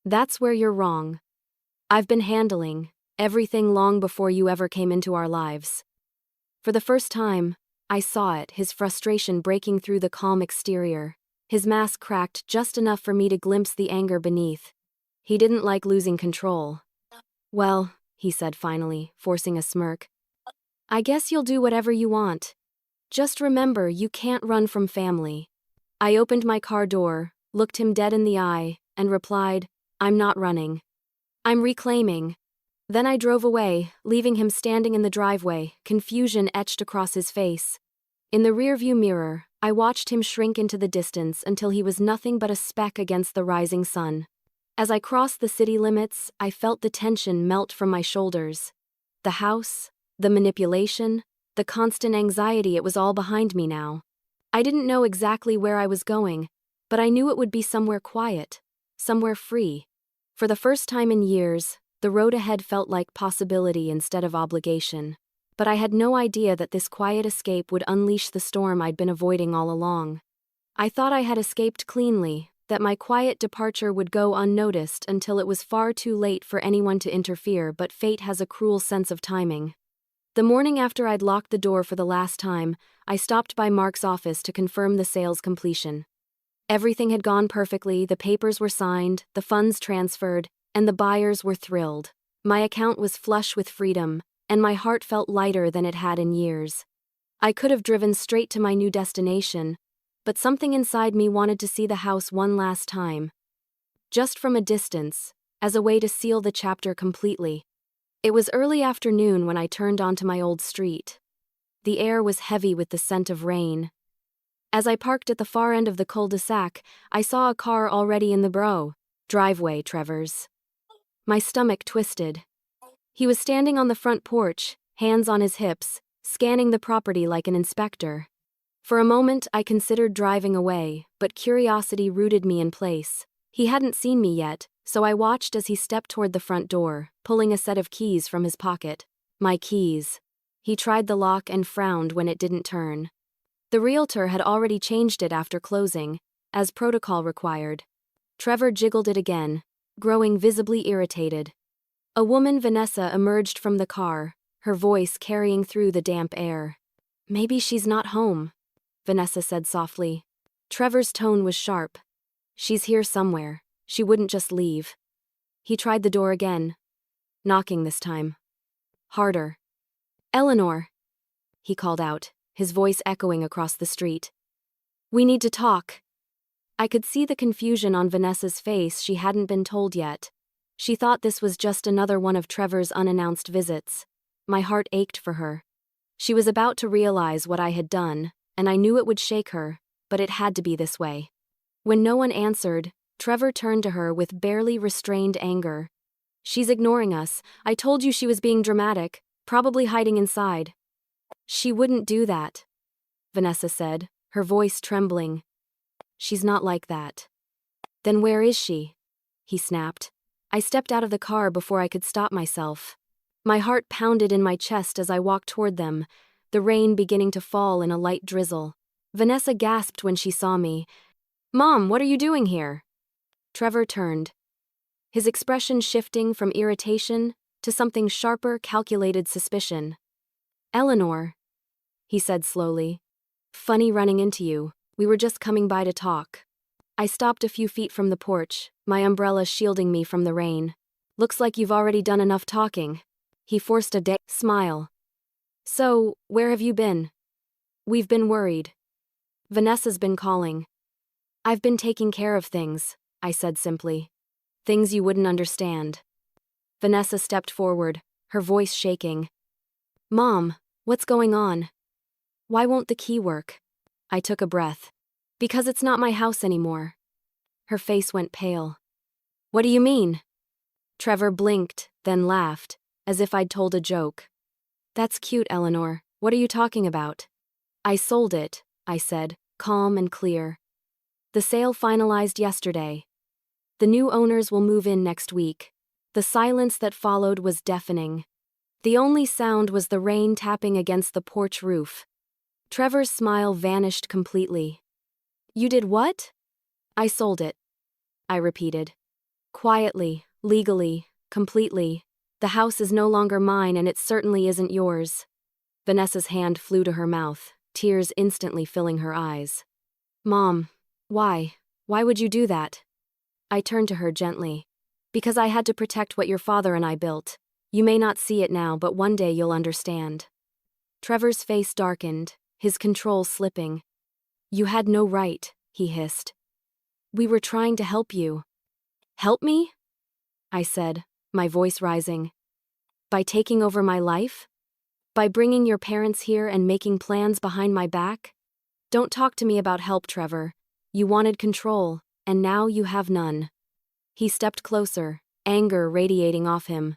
Speaker 1: "That's where you're wrong. I've been handling everything long before you ever came into our lives." For the first time, I saw it, his frustration breaking through the calm exterior. His mask cracked just enough for me to glimpse the anger beneath. He didn't like losing control. "Well," he said finally, forcing a smirk, "I guess you'll do whatever you want. Just remember, you can't run from family." I opened my car door, looked him dead in the eye, and replied, "I'm not running. I'm reclaiming." Then I drove away, leaving him standing in the driveway, confusion etched across his face. In the rearview mirror, I watched him shrink into the distance until he was nothing but a speck against the rising sun. As I crossed the city limits, I felt the tension melt from my shoulders. The house, the manipulation, the constant anxiety, it was all behind me now. I didn't know exactly where I was going, but I knew it would be somewhere quiet, somewhere free. For the first time in years, the road ahead felt like possibility instead of obligation. But I had no idea that this quiet escape would unleash the storm I'd been avoiding all along. I thought I had escaped cleanly, that my quiet departure would go unnoticed until it was far too late for anyone to interfere, but fate has a cruel sense of timing. The morning after I'd locked the door for the last time, I stopped by Mark's office to confirm the sale's completion. Everything had gone perfectly, the papers were signed, the funds transferred, and the buyers were thrilled. My account was flush with freedom, and my heart felt lighter than it had in years. I could have driven straight to my new destination, but something inside me wanted to see the house one last time. Just from a distance, as a way to seal the chapter completely. It was early afternoon when I turned onto my old street. The air was heavy with the scent of rain. As I parked at the far end of the cul-de-sac, I saw a car already in the driveway, Trevor's. My stomach twisted. He was standing on the front porch, hands on his hips, scanning the property like an inspector. For a moment, I considered driving away, but curiosity rooted me in place. He hadn't seen me yet, so I watched as he stepped toward the front door, pulling a set of keys from his pocket. My keys. He tried the lock and frowned when it didn't turn. The realtor had already changed it after closing, as protocol required. Trevor jiggled it again, growing visibly irritated. A woman, Vanessa, emerged from the car, her voice carrying through the damp air. "Maybe she's not home," Vanessa said softly. Trevor's tone was sharp. "She's here somewhere. She wouldn't just leave." He tried the door again, knocking this time. Harder. "Eleanor," he called out, his voice echoing across the street. "We need to talk." I could see the confusion on Vanessa's face. She hadn't been told yet. She thought this was just another one of Trevor's unannounced visits. My heart ached for her. She was about to realize what I had done, and I knew it would shake her, but it had to be this way. When no one answered, Trevor turned to her with barely restrained anger. "She's ignoring us. I told you she was being dramatic, probably hiding inside." "She wouldn't do that," Vanessa said, her voice trembling. "She's not like that." "Then where is she?" he snapped. I stepped out of the car before I could stop myself. My heart pounded in my chest as I walked toward them, the rain beginning to fall in a light drizzle. Vanessa gasped when she saw me. "Mom, what are you doing here?" Trevor turned, his expression shifting from irritation to something sharper, calculated suspicion. "Eleanor," he said slowly. "Funny running into you. We were just coming by to talk." I stopped a few feet from the porch, my umbrella shielding me from the rain. "Looks like you've already done enough talking." He forced a smile. "So, where have you been?" "We've been worried. Vanessa's been calling." "I've been taking care of things," I said simply. "Things you wouldn't understand." Vanessa stepped forward, her voice shaking. "Mom, what's going on? Why won't the key work?" I took a breath. "Because it's not my house anymore." Her face went pale. "What do you mean?" Trevor blinked, then laughed, as if I'd told a joke. "That's cute, Eleanor. What are you talking about?" "I sold it," I said, calm and clear. "The sale finalized yesterday. The new owners will move in next week." The silence that followed was deafening. The only sound was the rain tapping against the porch roof. Trevor's smile vanished completely. "You did what?" "I sold it," I repeated. "Quietly, legally, completely. The house is no longer mine and it certainly isn't yours." Vanessa's hand flew to her mouth, tears instantly filling her eyes. "Mom, why? Why would you do that?" I turned to her gently. "Because I had to protect what your father and I built. You may not see it now, but one day you'll understand." Trevor's face darkened, his control slipping. "You had no right," he hissed. "We were trying to help you." "Help me?" I said, my voice rising. "By taking over my life? By bringing your parents here and making plans behind my back? Don't talk to me about help, Trevor. You wanted control, and now you have none." He stepped closer, anger radiating off him.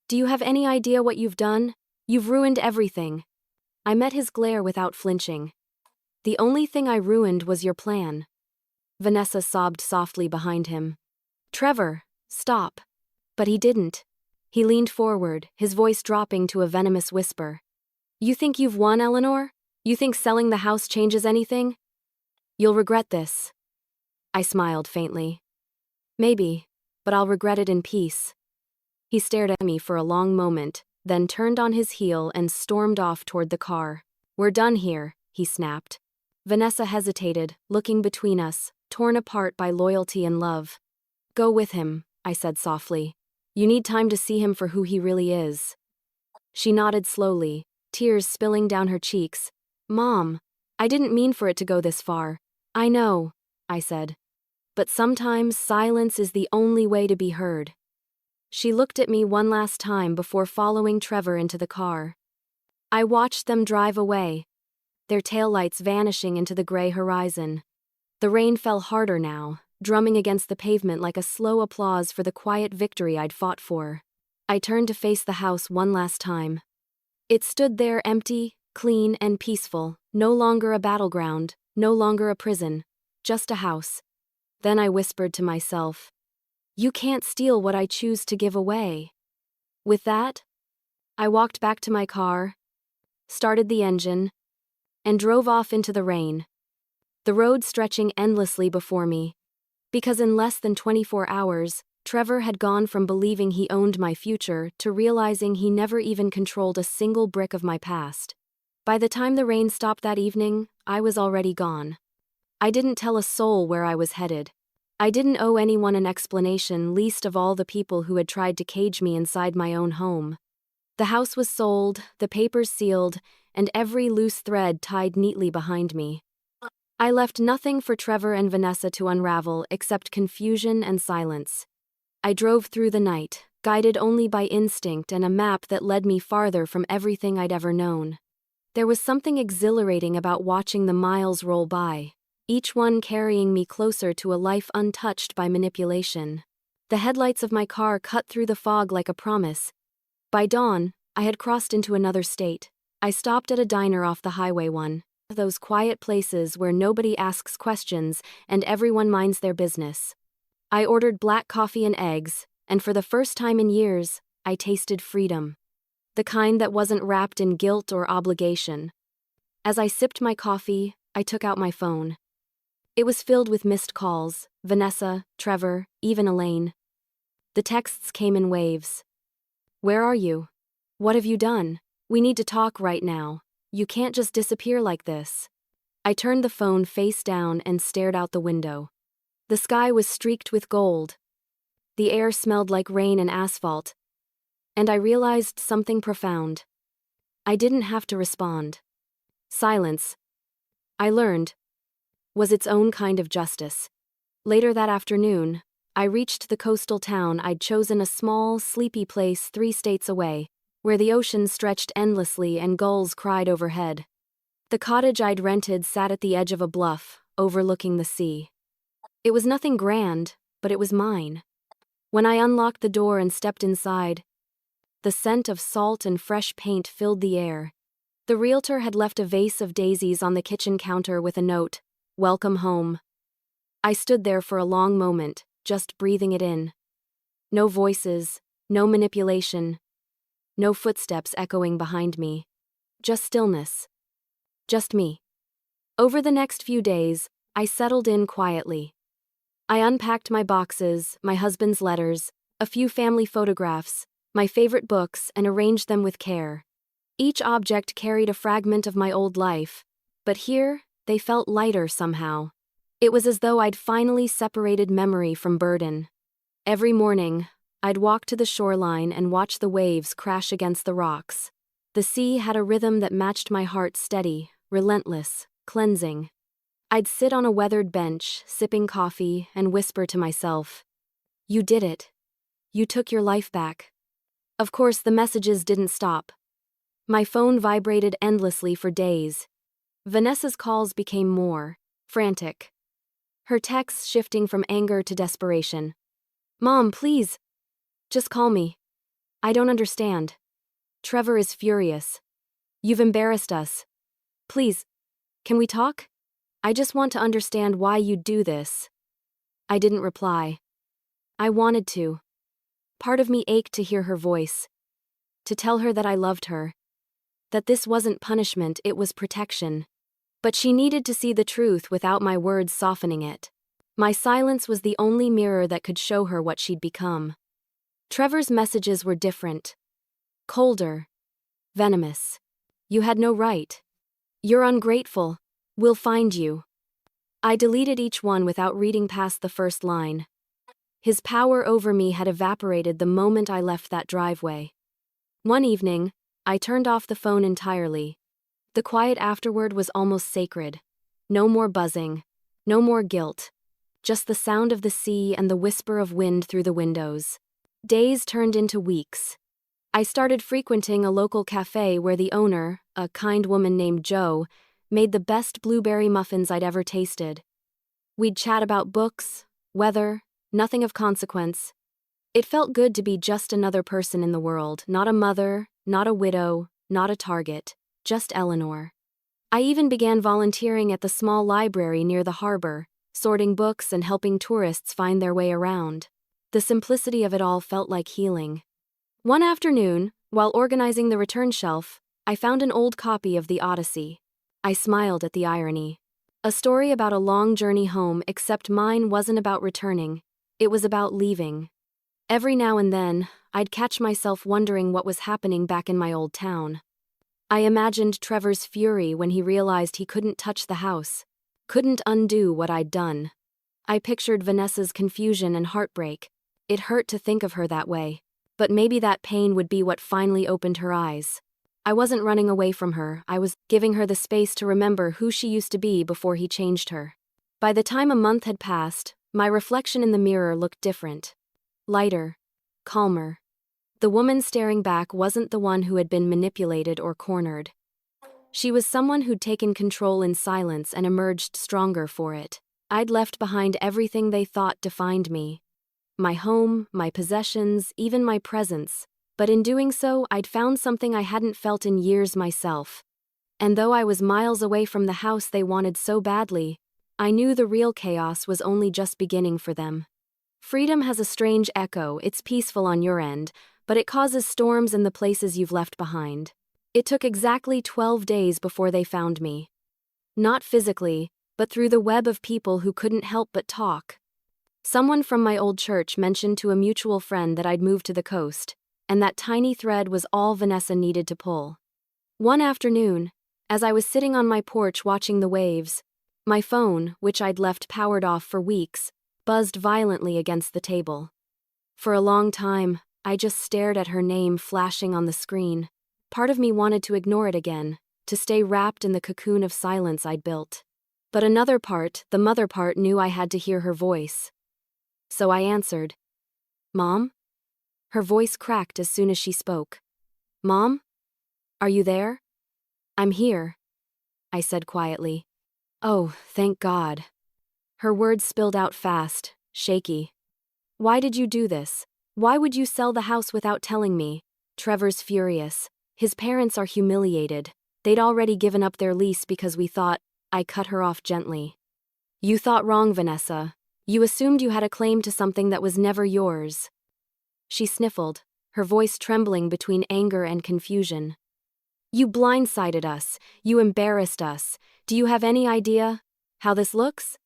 Speaker 1: "Do you have any idea what you've done? You've ruined everything." I met his glare without flinching. "The only thing I ruined was your plan." Vanessa sobbed softly behind him. "Trevor, stop." But he didn't. He leaned forward, his voice dropping to a venomous whisper. "You think you've won, Eleanor? You think selling the house changes anything? You'll regret this." I smiled faintly. "Maybe, but I'll regret it in peace." He stared at me for a long moment, then turned on his heel and stormed off toward the car. "We're done here," he snapped. Vanessa hesitated, looking between us, torn apart by loyalty and love. "Go with him," I said softly. "You need time to see him for who he really is." She nodded slowly, tears spilling down her cheeks. "Mom, I didn't mean for it to go this far." "I know," I said. "But sometimes silence is the only way to be heard." She looked at me one last time before following Trevor into the car. I watched them drive away, their taillights vanishing into the gray horizon. The rain fell harder now, drumming against the pavement like a slow applause for the quiet victory I'd fought for. I turned to face the house one last time. It stood there empty, clean, and peaceful, no longer a battleground, no longer a prison, just a house. Then I whispered to myself, "You can't steal what I choose to give away." With that, I walked back to my car, started the engine, and drove off into the rain, the road stretching endlessly before me. Because in less than 24 hours, Trevor had gone from believing he owned my future to realizing he never even controlled a single brick of my past. By the time the rain stopped that evening, I was already gone. I didn't tell a soul where I was headed. I didn't owe anyone an explanation, least of all the people who had tried to cage me inside my own home. The house was sold, the papers sealed, and every loose thread tied neatly behind me. I left nothing for Trevor and Vanessa to unravel except confusion and silence. I drove through the night, guided only by instinct and a map that led me farther from everything I'd ever known. There was something exhilarating about watching the miles roll by, each one carrying me closer to a life untouched by manipulation. The headlights of my car cut through the fog like a promise. By dawn, I had crossed into another state. I stopped at a diner off the highway, one of those quiet places where nobody asks questions and everyone minds their business. I ordered black coffee and eggs, and for the first time in years, I tasted freedom. the kind that wasn't wrapped in guilt or obligation. As I sipped my coffee, I took out my phone. It was filled with missed calls, Vanessa, Trevor, even Elaine. The texts came in waves. Where are you? What have you done? We need to talk right now. You can't just disappear like this. I turned the phone face down and stared out the window. The sky was streaked with gold. The air smelled like rain and asphalt. And I realized something profound. I didn't have to respond. Silence, I learned, was its own kind of justice. Later that afternoon, I reached the coastal town I'd chosen, a small, sleepy place 3 states away, where the ocean stretched endlessly and gulls cried overhead. The cottage I'd rented sat at the edge of a bluff, overlooking the sea. It was nothing grand, but it was mine. When I unlocked the door and stepped inside, the scent of salt and fresh paint filled the air. The realtor had left a vase of daisies on the kitchen counter with a note, "Welcome home." I stood there for a long moment, just breathing it in. No voices, no manipulation, no footsteps echoing behind me. Just stillness. Just me. Over the next few days, I settled in quietly. I unpacked my boxes, my husband's letters, a few family photographs, my favorite books, and arranged them with care. Each object carried a fragment of my old life, but here, they felt lighter somehow. It was as though I'd finally separated memory from burden. Every morning, I'd walk to the shoreline and watch the waves crash against the rocks. The sea had a rhythm that matched my heart, steady, relentless, cleansing. I'd sit on a weathered bench, sipping coffee, and whisper to myself, "You did it. You took your life back." Of course, the messages didn't stop. My phone vibrated endlessly for days. Vanessa's calls became more frantic. Her texts shifting from anger to desperation. "Mom, please. Just call me. I don't understand. Trevor is furious. You've embarrassed us. Please, can we talk? I just want to understand why you'd do this." I didn't reply. I wanted to. Part of me ached to hear her voice. To tell her that I loved her. That this wasn't punishment, it was protection. But she needed to see the truth without my words softening it. My silence was the only mirror that could show her what she'd become. Trevor's messages were different. Colder. Venomous. "You had no right. You're ungrateful. We'll find you." I deleted each one without reading past the first line. His power over me had evaporated the moment I left that driveway. One evening, I turned off the phone entirely. The quiet afterward was almost sacred. No more buzzing. No more guilt. Just the sound of the sea and the whisper of wind through the windows. Days turned into weeks. I started frequenting a local cafe where the owner, a kind woman named Jo, made the best blueberry muffins I'd ever tasted. We'd chat about books, weather, nothing of consequence. It felt good to be just another person in the world, not a mother, not a widow, not a target, just Eleanor. I even began volunteering at the small library near the harbor, sorting books and helping tourists find their way around. The simplicity of it all felt like healing. One afternoon, while organizing the return shelf, I found an old copy of the Odyssey. I smiled at the irony. A story about a long journey home, except mine wasn't about returning. It was about leaving. Every now and then, I'd catch myself wondering what was happening back in my old town. I imagined Trevor's fury when he realized he couldn't touch the house, couldn't undo what I'd done. I pictured Vanessa's confusion and heartbreak. It hurt to think of her that way, but maybe that pain would be what finally opened her eyes. I wasn't running away from her, I was giving her the space to remember who she used to be before he changed her. By the time a month had passed, my reflection in the mirror looked different. Lighter. Calmer. The woman staring back wasn't the one who had been manipulated or cornered. She was someone who'd taken control in silence and emerged stronger for it. I'd left behind everything they thought defined me. My home, my possessions, even my presence. But in doing so, I'd found something I hadn't felt in years myself. And though I was miles away from the house they wanted so badly, I knew the real chaos was only just beginning for them. Freedom has a strange echo, it's peaceful on your end, but it causes storms in the places you've left behind. It took exactly 12 days before they found me. Not physically, but through the web of people who couldn't help but talk. Someone from my old church mentioned to a mutual friend that I'd moved to the coast, and that tiny thread was all Vanessa needed to pull. One afternoon, as I was sitting on my porch watching the waves, my phone, which I'd left powered off for weeks, buzzed violently against the table. For a long time, I just stared at her name flashing on the screen. Part of me wanted to ignore it again, to stay wrapped in the cocoon of silence I'd built. But another part, the mother part, knew I had to hear her voice. So I answered. "Mom?" Her voice cracked as soon as she spoke. "Mom? Are you there?" "I'm here," I said quietly. "Oh, thank God." Her words spilled out fast, shaky. "Why did you do this? Why would you sell the house without telling me?" Trevor's furious. His parents are humiliated. They'd already given up their lease because we thought. I cut her off gently. "You thought wrong, Vanessa. You assumed you had a claim to something that was never yours." She sniffled, her voice trembling between anger and confusion. "You blindsided us. You embarrassed us. Do you have any idea how this looks?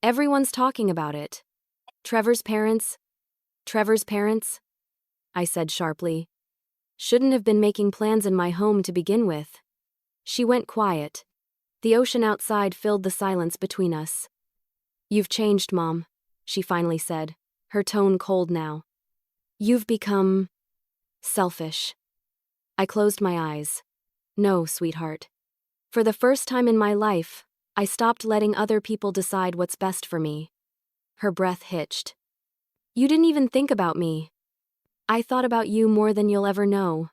Speaker 1: Everyone's talking about it. Trevor's parents, I said sharply. "Shouldn't have been making plans in my home to begin with." She went quiet. The ocean outside filled the silence between us. "You've changed, Mom," she finally said, her tone cold now. "You've become selfish." I closed my eyes. No, sweetheart. For the first time in my life, I stopped letting other people decide what's best for me. Her breath hitched. "You didn't even think about me." "I thought about you more than you'll ever know,"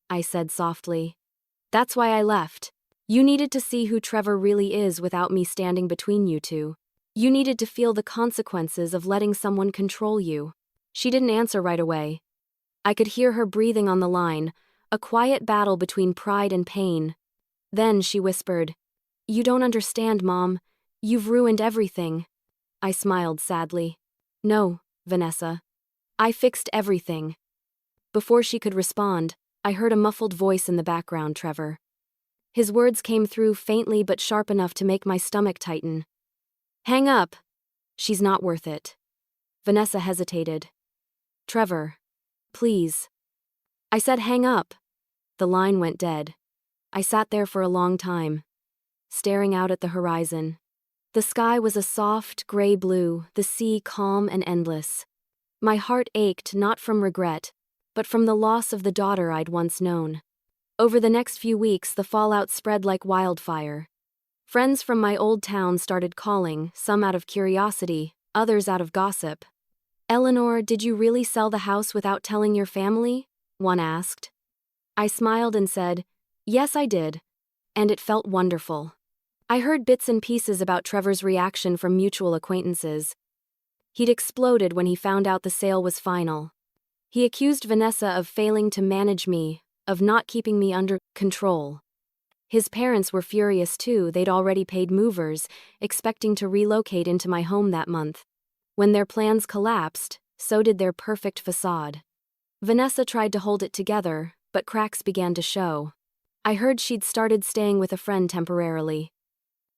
Speaker 1: I said softly. "That's why I left. You needed to see who Trevor really is without me standing between you two. You needed to feel the consequences of letting someone control you." She didn't answer right away. I could hear her breathing on the line, a quiet battle between pride and pain. Then she whispered, "You don't understand, Mom. You've ruined everything." I smiled sadly. "No, Vanessa. I fixed everything." Before she could respond, I heard a muffled voice in the background, Trevor. His words came through faintly but sharp enough to make my stomach tighten. "Hang up. She's not worth it." Vanessa hesitated. "Trevor, please." I said hang up. The line went dead. I sat there for a long time, staring out at the horizon. The sky was a soft, gray blue, the sea calm and endless. My heart ached not from regret, but from the loss of the daughter I'd once known. Over the next few weeks, the fallout spread like wildfire. Friends from my old town started calling, some out of curiosity, others out of gossip. "Eleanor, did you really sell the house without telling your family?" one asked. I smiled and said, "Yes, I did." And it felt wonderful. I heard bits and pieces about Trevor's reaction from mutual acquaintances. He'd exploded when he found out the sale was final. He accused Vanessa of failing to manage me, of not keeping me under control. His parents were furious too. They'd already paid movers, expecting to relocate into my home that month. When their plans collapsed, so did their perfect facade. Vanessa tried to hold it together, but cracks began to show. I heard she'd started staying with a friend temporarily.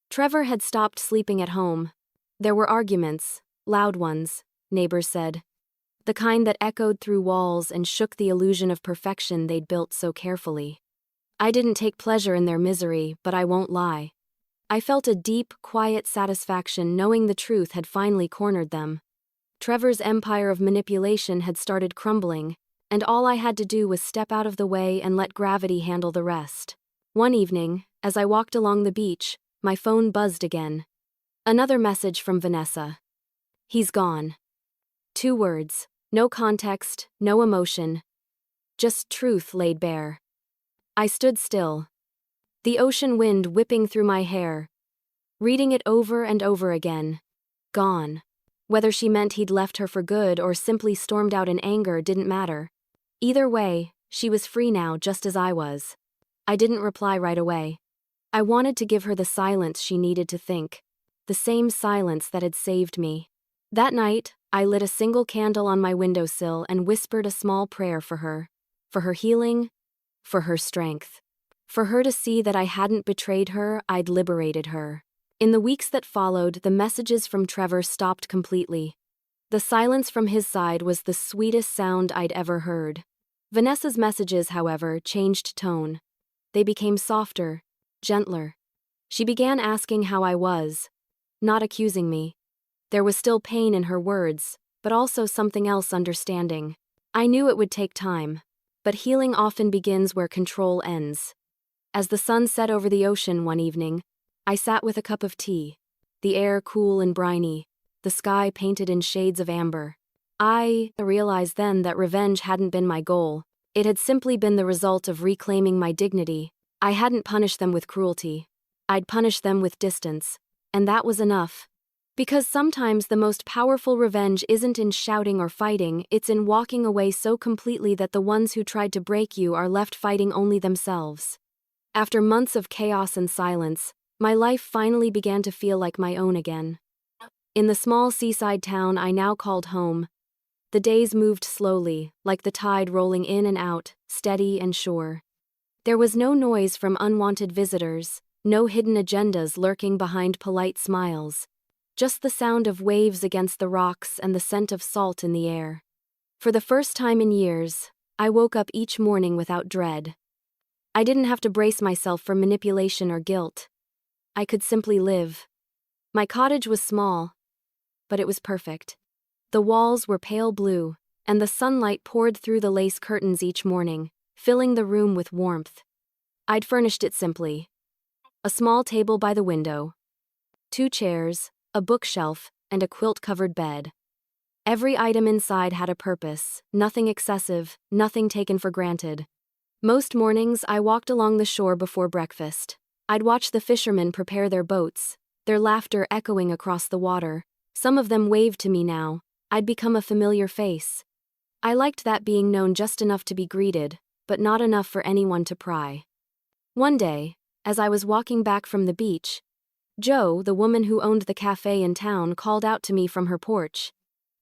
Speaker 1: Trevor had stopped sleeping at home. There were arguments, loud ones, neighbors said. The kind that echoed through walls and shook the illusion of perfection they'd built so carefully. I didn't take pleasure in their misery, but I won't lie. I felt a deep, quiet satisfaction knowing the truth had finally cornered them. Trevor's empire of manipulation had started crumbling, and all I had to do was step out of the way and let gravity handle the rest. One evening, as I walked along the beach, my phone buzzed again. Another message from Vanessa. "He's gone." 2 words, no context, no emotion. Just truth laid bare. I stood still, the ocean wind whipping through my hair, reading it over and over again. Gone. Whether she meant he'd left her for good or simply stormed out in anger didn't matter. Either way, she was free now just as I was. I didn't reply right away. I wanted to give her the silence she needed to think, the same silence that had saved me. That night, I lit a single candle on my windowsill and whispered a small prayer for her healing, for her strength. For her to see that I hadn't betrayed her, I'd liberated her. In the weeks that followed, the messages from Trevor stopped completely. The silence from his side was the sweetest sound I'd ever heard. Vanessa's messages, however, changed tone. They became softer, gentler. She began asking how I was, not accusing me. There was still pain in her words, but also something else understanding. I knew it would take time, but healing often begins where control ends. As the sun set over the ocean one evening, I sat with a cup of tea, the air cool and briny, the sky painted in shades of amber. I realized then that revenge hadn't been my goal. It had simply been the result of reclaiming my dignity. I hadn't punished them with cruelty. I'd punished them with distance, and that was enough. Because sometimes the most powerful revenge isn't in shouting or fighting, it's in walking away so completely that the ones who tried to break you are left fighting only themselves. After months of chaos and silence, my life finally began to feel like my own again. In the small seaside town I now called home, the days moved slowly, like the tide rolling in and out, steady and sure. There was no noise from unwanted visitors, no hidden agendas lurking behind polite smiles. Just the sound of waves against the rocks and the scent of salt in the air. For the first time in years, I woke up each morning without dread. I didn't have to brace myself for manipulation or guilt. I could simply live. My cottage was small, but it was perfect. The walls were pale blue, and the sunlight poured through the lace curtains each morning, filling the room with warmth. I'd furnished it simply. A small table by the window, 2 chairs, a bookshelf, and a quilt-covered bed. Every item inside had a purpose, nothing excessive, nothing taken for granted. Most mornings I walked along the shore before breakfast. I'd watch the fishermen prepare their boats, their laughter echoing across the water. Some of them waved to me now. I'd become a familiar face. I liked that being known just enough to be greeted, but not enough for anyone to pry. One day, as I was walking back from the beach, Jo, the woman who owned the cafe in town, called out to me from her porch.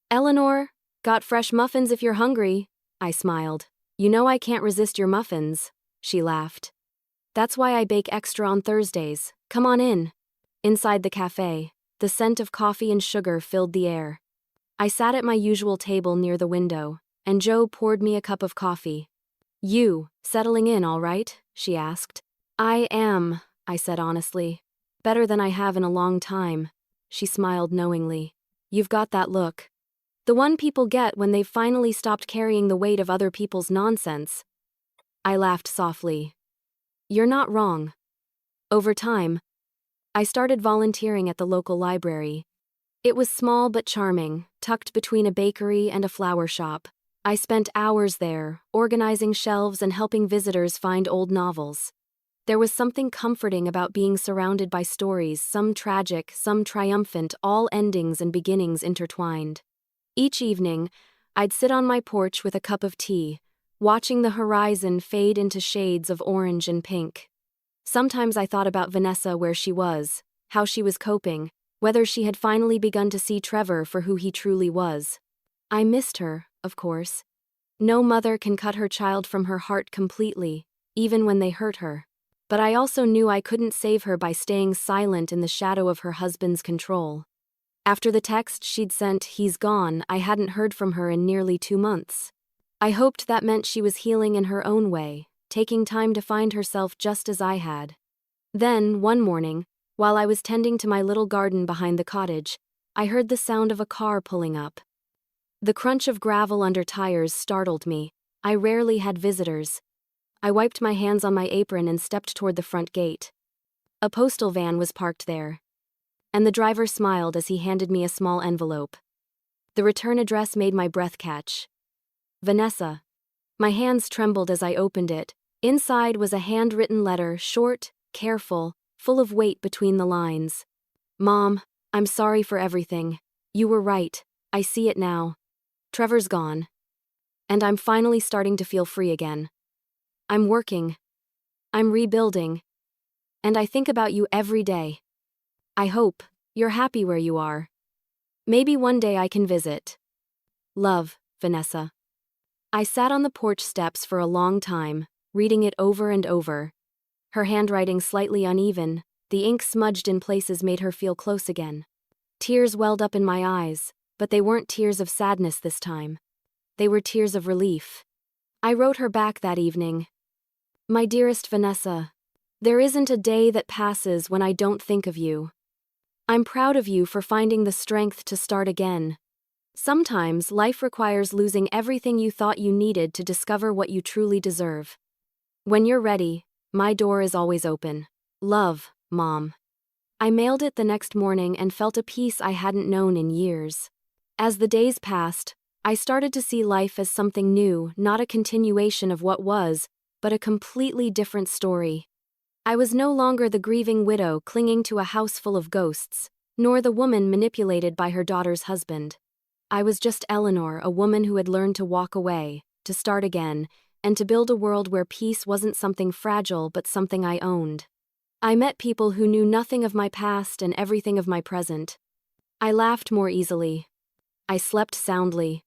Speaker 1: "Eleanor, got fresh muffins if you're hungry." I smiled. "You know I can't resist your muffins," she laughed. "That's why I bake extra on Thursdays. Come on in." Inside the cafe, the scent of coffee and sugar filled the air. I sat at my usual table near the window, and Jo poured me a cup of coffee. "You, settling in all right?" she asked. "I am," I said honestly. "Better than I have in a long time." She smiled knowingly. "You've got that look. The one people get when they've finally stopped carrying the weight of other people's nonsense." I laughed softly. "You're not wrong." Over time, I started volunteering at the local library. It was small but charming, tucked between a bakery and a flower shop. I spent hours there, organizing shelves and helping visitors find old novels. There was something comforting about being surrounded by stories, some tragic, some triumphant, all endings and beginnings intertwined. Each evening, I'd sit on my porch with a cup of tea, watching the horizon fade into shades of orange and pink. Sometimes I thought about Vanessa, where she was, how she was coping, whether she had finally begun to see Trevor for who he truly was. I missed her, of course. No mother can cut her child from her heart completely, even when they hurt her. But I also knew I couldn't save her by staying silent in the shadow of her husband's control. After the text she'd sent, "He's gone," I hadn't heard from her in nearly 2 months. I hoped that meant she was healing in her own way, taking time to find herself just as I had. Then, one morning, while I was tending to my little garden behind the cottage, I heard the sound of a car pulling up. The crunch of gravel under tires startled me. I rarely had visitors. I wiped my hands on my apron and stepped toward the front gate. A postal van was parked there, and the driver smiled as he handed me a small envelope. The return address made my breath catch. Vanessa. My hands trembled as I opened it. Inside was a handwritten letter, short, careful, full of weight between the lines. "Mom, I'm sorry for everything. You were right. I see it now. Trevor's gone. And I'm finally starting to feel free again. I'm working. I'm rebuilding. And I think about you every day. I hope you're happy where you are." Maybe one day I can visit. Love, Vanessa. I sat on the porch steps for a long time, reading it over and over. Her handwriting slightly uneven, the ink smudged in places made her feel close again. Tears welled up in my eyes, but they weren't tears of sadness this time. They were tears of relief. I wrote her back that evening. My dearest Vanessa, there isn't a day that passes when I don't think of you. I'm proud of you for finding the strength to start again. Sometimes life requires losing everything you thought you needed to discover what you truly deserve. When you're ready, my door is always open. Love, Mom. I mailed it the next morning and felt a peace I hadn't known in years. As the days passed, I started to see life as something new, not a continuation of what was, but a completely different story. I was no longer the grieving widow clinging to a house full of ghosts, nor the woman manipulated by her daughter's husband. I was just Eleanor, a woman who had learned to walk away, to start again, and to build a world where peace wasn't something fragile but something I owned. I met people who knew nothing of my past and everything of my present. I laughed more easily. I slept soundly.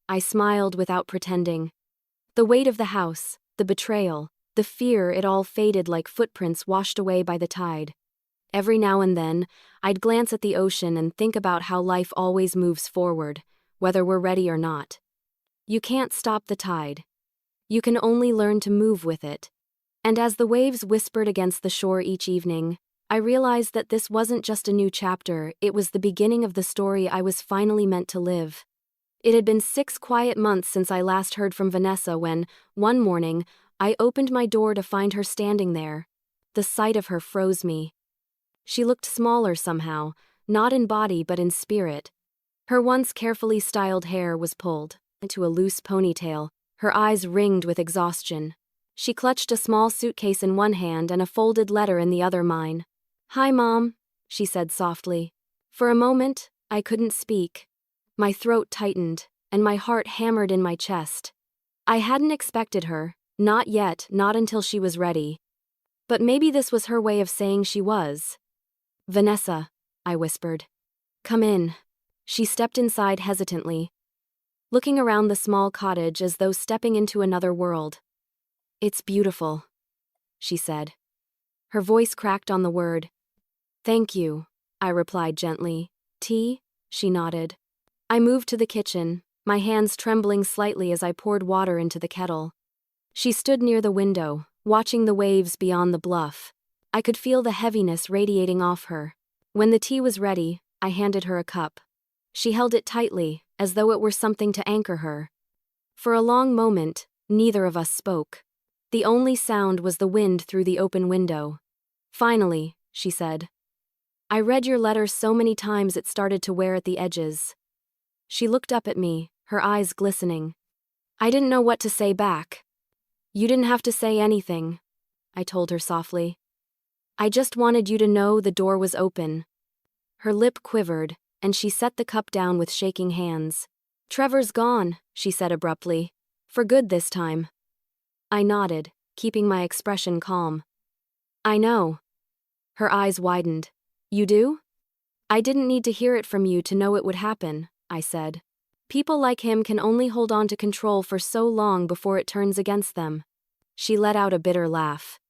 Speaker 1: I smiled without pretending. The weight of the house, the betrayal, the fear, it all faded like footprints washed away by the tide. Every now and then, I'd glance at the ocean and think about how life always moves forward, whether we're ready or not. You can't stop the tide. You can only learn to move with it. And as the waves whispered against the shore each evening, I realized that this wasn't just a new chapter, it was the beginning of the story I was finally meant to live. It had been 6 quiet months since I last heard from Vanessa when, one morning, I opened my door to find her standing there. The sight of her froze me. She looked smaller somehow, not in body but in spirit. Her once carefully styled hair was pulled into a loose ponytail, her eyes ringed with exhaustion. She clutched a small suitcase in one hand and a folded letter in the other, mine. "Hi, Mom," she said softly. For a moment, I couldn't speak. My throat tightened, and my heart hammered in my chest. I hadn't expected her, not yet, not until she was ready. But maybe this was her way of saying she was. "Vanessa," I whispered. "Come in." She stepped inside hesitantly, looking around the small cottage as though stepping into another world. "It's beautiful," she said. Her voice cracked on the word. "Thank you," I replied gently. "Tea?" She nodded. I moved to the kitchen, my hands trembling slightly as I poured water into the kettle. She stood near the window, watching the waves beyond the bluff. I could feel the heaviness radiating off her. When the tea was ready, I handed her a cup. She held it tightly, as though it were something to anchor her. For a long moment, neither of us spoke. The only sound was the wind through the open window. "Finally," she said. "I read your letter so many times it started to wear at the edges." She looked up at me, her eyes glistening. I didn't know what to say back. "You didn't have to say anything," I told her softly. "I just wanted you to know the door was open." Her lip quivered, and she set the cup down with shaking hands. "Trevor's gone," she said abruptly. "For good this time." I nodded, keeping my expression calm. "I know." Her eyes widened. "You do?" "I didn't need to hear it from you to know it would happen," I said. "People like him can only hold on to control for so long before it turns against them." She let out a bitter laugh.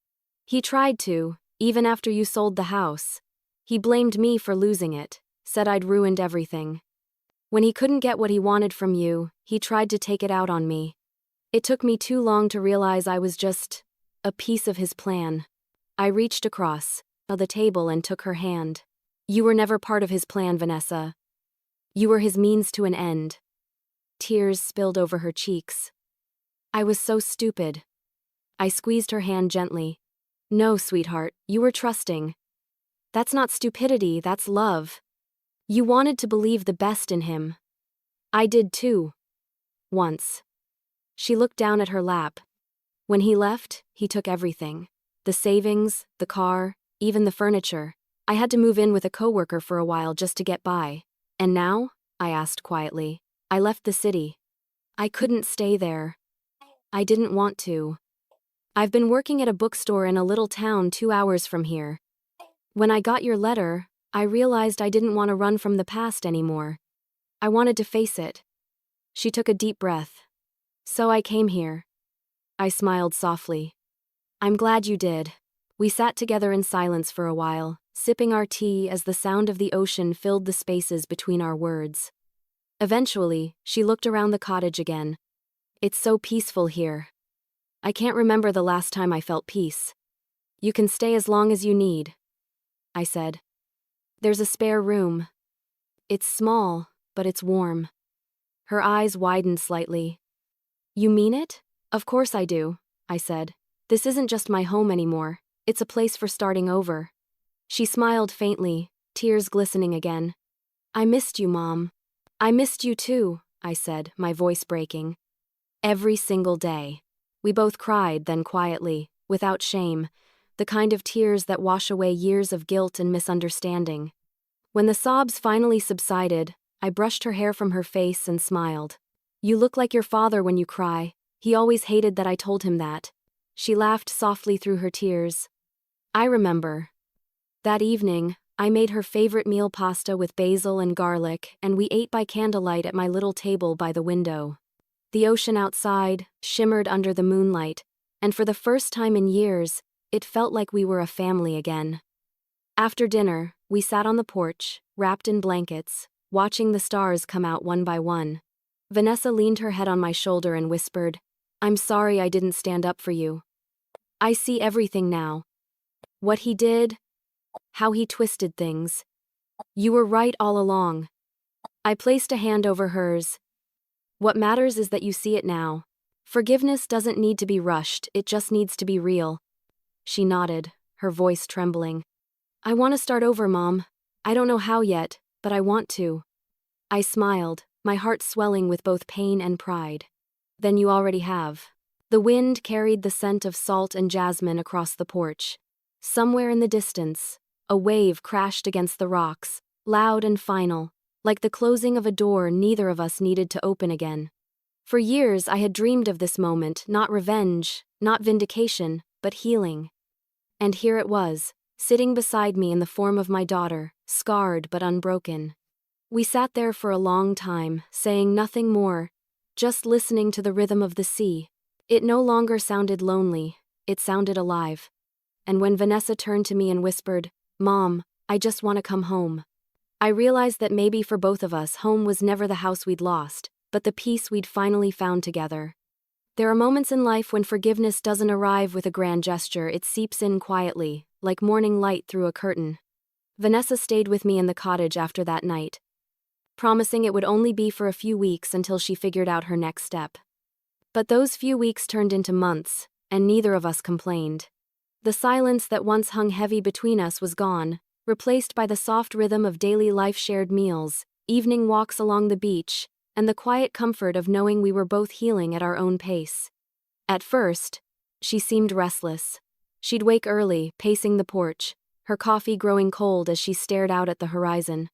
Speaker 1: "He tried to, even after you sold the house. He blamed me for losing it, said I'd ruined everything. When he couldn't get what he wanted from you, he tried to take it out on me. It took me too long to realize I was just a piece of his plan." I reached across the table and took her hand. "You were never part of his plan, Vanessa. You were his means to an end." Tears spilled over her cheeks. "I was so stupid." I squeezed her hand gently. "No, sweetheart, you were trusting. That's not stupidity, that's love. You wanted to believe the best in him. I did too. Once." She looked down at her lap. "When he left, he took everything. The savings, the car, even the furniture. I had to move in with a coworker for a while just to get by. And now?" I asked quietly. "I left the city. I couldn't stay there. I didn't want to. I've been working at a bookstore in a little town 2 hours from here. When I got your letter, I realized I didn't want to run from the past anymore. I wanted to face it. She took a deep breath. So I came here. I smiled softly. I'm glad you did. We sat together in silence for a while, sipping our tea as the sound of the ocean filled the spaces between our words. Eventually, she looked around the cottage again. It's so peaceful here. I can't remember the last time I felt peace. You can stay as long as you need, I said. There's a spare room. It's small, but it's warm. Her eyes widened slightly. You mean it? Of course I do, I said. This isn't just my home anymore. It's a place for starting over. She smiled faintly, tears glistening again. I missed you, Mom. I missed you too, I said, my voice breaking. Every single day. We both cried, then quietly, without shame, the kind of tears that wash away years of guilt and misunderstanding. When the sobs finally subsided, I brushed her hair from her face and smiled. You look like your father when you cry. He always hated that I told him that. She laughed softly through her tears. I remember. That evening, I made her favorite meal, pasta with basil and garlic, and we ate by candlelight at my little table by the window. The ocean outside shimmered under the moonlight, and for the first time in years, it felt like we were a family again. After dinner, we sat on the porch, wrapped in blankets, watching the stars come out one by one. Vanessa leaned her head on my shoulder and whispered, I'm sorry I didn't stand up for you. I see everything now. What he did, how he twisted things. You were right all along. I placed a hand over hers. What matters is that you see it now. Forgiveness doesn't need to be rushed, it just needs to be real. She nodded, her voice trembling. I want to start over, Mom. I don't know how yet, but I want to. I smiled, my heart swelling with both pain and pride. Then you already have. The wind carried the scent of salt and jasmine across the porch. Somewhere in the distance, a wave crashed against the rocks, loud and final, like the closing of a door neither of us needed to open again. For years I had dreamed of this moment, not revenge, not vindication, but healing. And here it was, sitting beside me in the form of my daughter, scarred but unbroken. We sat there for a long time, saying nothing more, just listening to the rhythm of the sea. It no longer sounded lonely, it sounded alive. And when Vanessa turned to me and whispered, Mom, I just want to come home, I realized that maybe for both of us, home was never the house we'd lost, but the peace we'd finally found together. There are moments in life when forgiveness doesn't arrive with a grand gesture, it seeps in quietly, like morning light through a curtain. Vanessa stayed with me in the cottage after that night, promising it would only be for a few weeks until she figured out her next step. But those few weeks turned into months, and neither of us complained. The silence that once hung heavy between us was gone, replaced by the soft rhythm of daily life, shared meals, evening walks along the beach, and the quiet comfort of knowing we were both healing at our own pace. At first, she seemed restless. She'd wake early, pacing the porch, her coffee growing cold as she stared out at the horizon.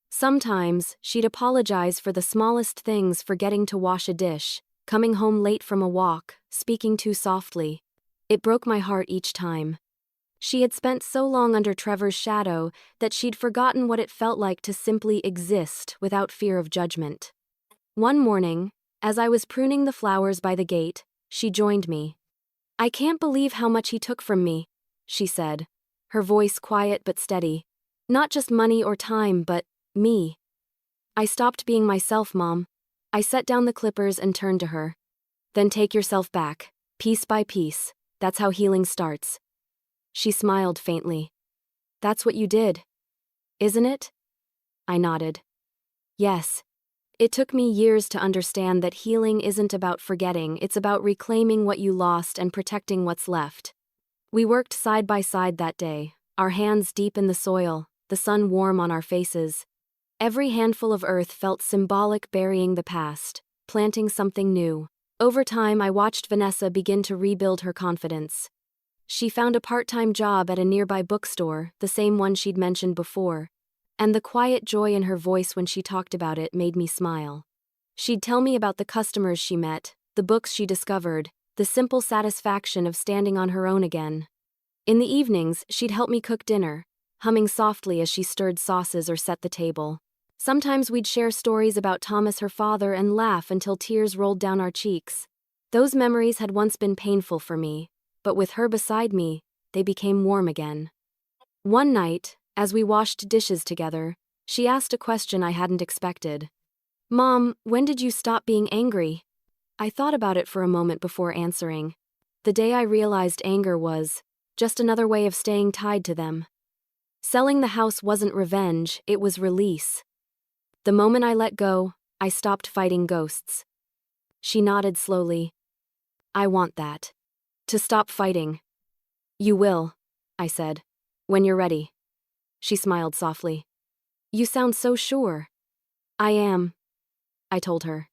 Speaker 1: Sometimes, she'd apologize for the smallest things, forgetting to wash a dish, coming home late from a walk, speaking too softly. It broke my heart each time. She had spent so long under Trevor's shadow that she'd forgotten what it felt like to simply exist without fear of judgment. One morning, as I was pruning the flowers by the gate, she joined me. I can't believe how much he took from me, she said, her voice quiet but steady. Not just money or time, but me. I stopped being myself, Mom. I set down the clippers and turned to her. Then take yourself back, piece by piece. That's how healing starts. She smiled faintly. That's what you did, isn't it? I nodded. Yes. It took me years to understand that healing isn't about forgetting, it's about reclaiming what you lost and protecting what's left. We worked side by side that day, our hands deep in the soil, the sun warm on our faces. Every handful of earth felt symbolic, burying the past, planting something new. Over time, I watched Vanessa begin to rebuild her confidence. She found a part-time job at a nearby bookstore, the same one she'd mentioned before, and the quiet joy in her voice when she talked about it made me smile. She'd tell me about the customers she met, the books she discovered, the simple satisfaction of standing on her own again. In the evenings, she'd help me cook dinner, humming softly as she stirred sauces or set the table. Sometimes we'd share stories about Thomas, her father, and laugh until tears rolled down our cheeks. Those memories had once been painful for me, but with her beside me, they became warm again. One night, as we washed dishes together, she asked a question I hadn't expected. "Mom, when did you stop being angry?" I thought about it for a moment before answering. The day I realized anger was just another way of staying tied to them. Selling the house wasn't revenge, it was release. The moment I let go, I stopped fighting ghosts. She nodded slowly. "I want that. To stop fighting." "You will," I said. "When you're ready." She smiled softly. "You sound so sure." "I am," I told her.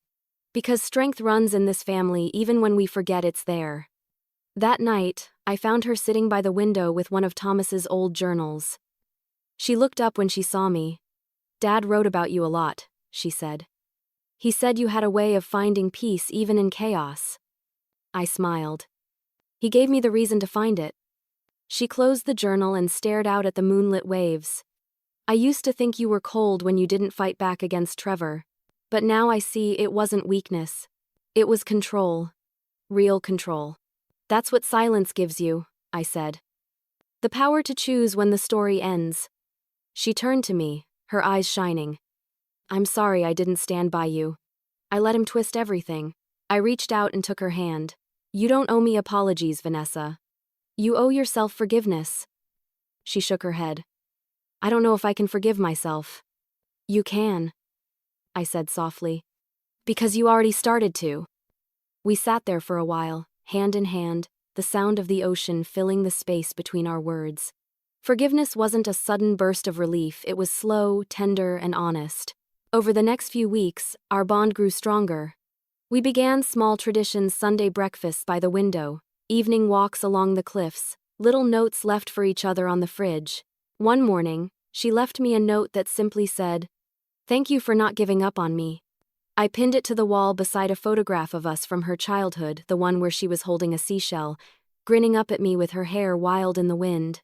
Speaker 1: "Because strength runs in this family even when we forget it's there." That night, I found her sitting by the window with one of Thomas's old journals. She looked up when she saw me. "Dad wrote about you a lot," she said. "He said you had a way of finding peace even in chaos." I smiled. "He gave me the reason to find it." She closed the journal and stared out at the moonlit waves. "I used to think you were cold when you didn't fight back against Trevor, but now I see it wasn't weakness. It was control. Real control. That's what silence gives you," I said. "The power to choose when the story ends." She turned to me, her eyes shining. "I'm sorry I didn't stand by you. I let him twist everything." I reached out and took her hand. "You don't owe me apologies, Vanessa. You owe yourself forgiveness." She shook her head. "I don't know if I can forgive myself." "You can," I said softly. "Because you already started to." We sat there for a while, hand in hand, the sound of the ocean filling the space between our words. Forgiveness wasn't a sudden burst of relief, it was slow, tender, and honest. Over the next few weeks, our bond grew stronger. We began small traditions: Sunday breakfasts by the window, evening walks along the cliffs, little notes left for each other on the fridge. One morning, she left me a note that simply said, "Thank you for not giving up on me." I pinned it to the wall beside a photograph of us from her childhood, the one where she was holding a seashell, grinning up at me with her hair wild in the wind.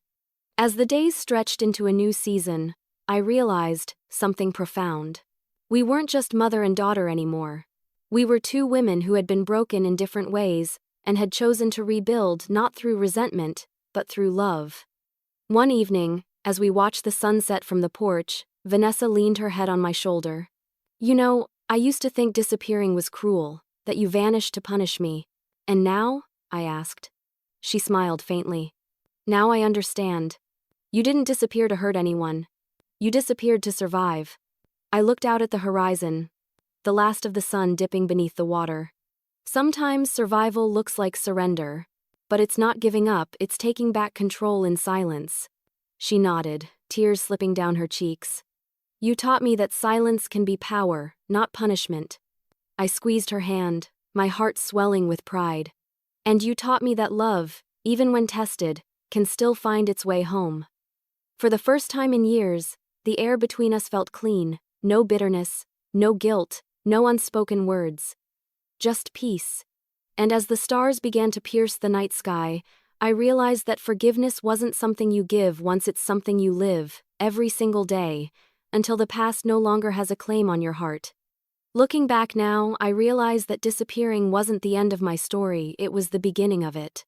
Speaker 1: As the days stretched into a new season, I realized something profound. We weren't just mother and daughter anymore. We were two women who had been broken in different ways and had chosen to rebuild not through resentment, but through love. One evening, as we watched the sunset from the porch, Vanessa leaned her head on my shoulder. "You know, I used to think disappearing was cruel, that you vanished to punish me. And now?" I asked. She smiled faintly. "Now I understand. You didn't disappear to hurt anyone. You disappeared to survive." I looked out at the horizon, the last of the sun dipping beneath the water. Sometimes survival looks like surrender, but it's not giving up, it's taking back control in silence. She nodded, tears slipping down her cheeks. "You taught me that silence can be power, not punishment." I squeezed her hand, my heart swelling with pride. "And you taught me that love, even when tested, can still find its way home." For the first time in years, the air between us felt clean, no bitterness, no guilt, no unspoken words. Just peace. And as the stars began to pierce the night sky, I realized that forgiveness wasn't something you give once, it's something you live, every single day, until the past no longer has a claim on your heart. Looking back now, I realize that disappearing wasn't the end of my story, it was the beginning of it.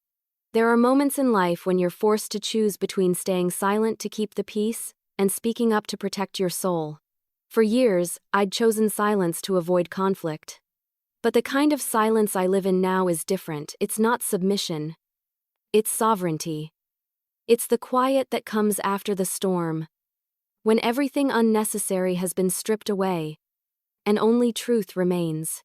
Speaker 1: There are moments in life when you're forced to choose between staying silent to keep the peace and speaking up to protect your soul. For years, I'd chosen silence to avoid conflict. But the kind of silence I live in now is different. It's not submission. It's sovereignty. It's the quiet that comes after the storm, when everything unnecessary has been stripped away, and only truth remains.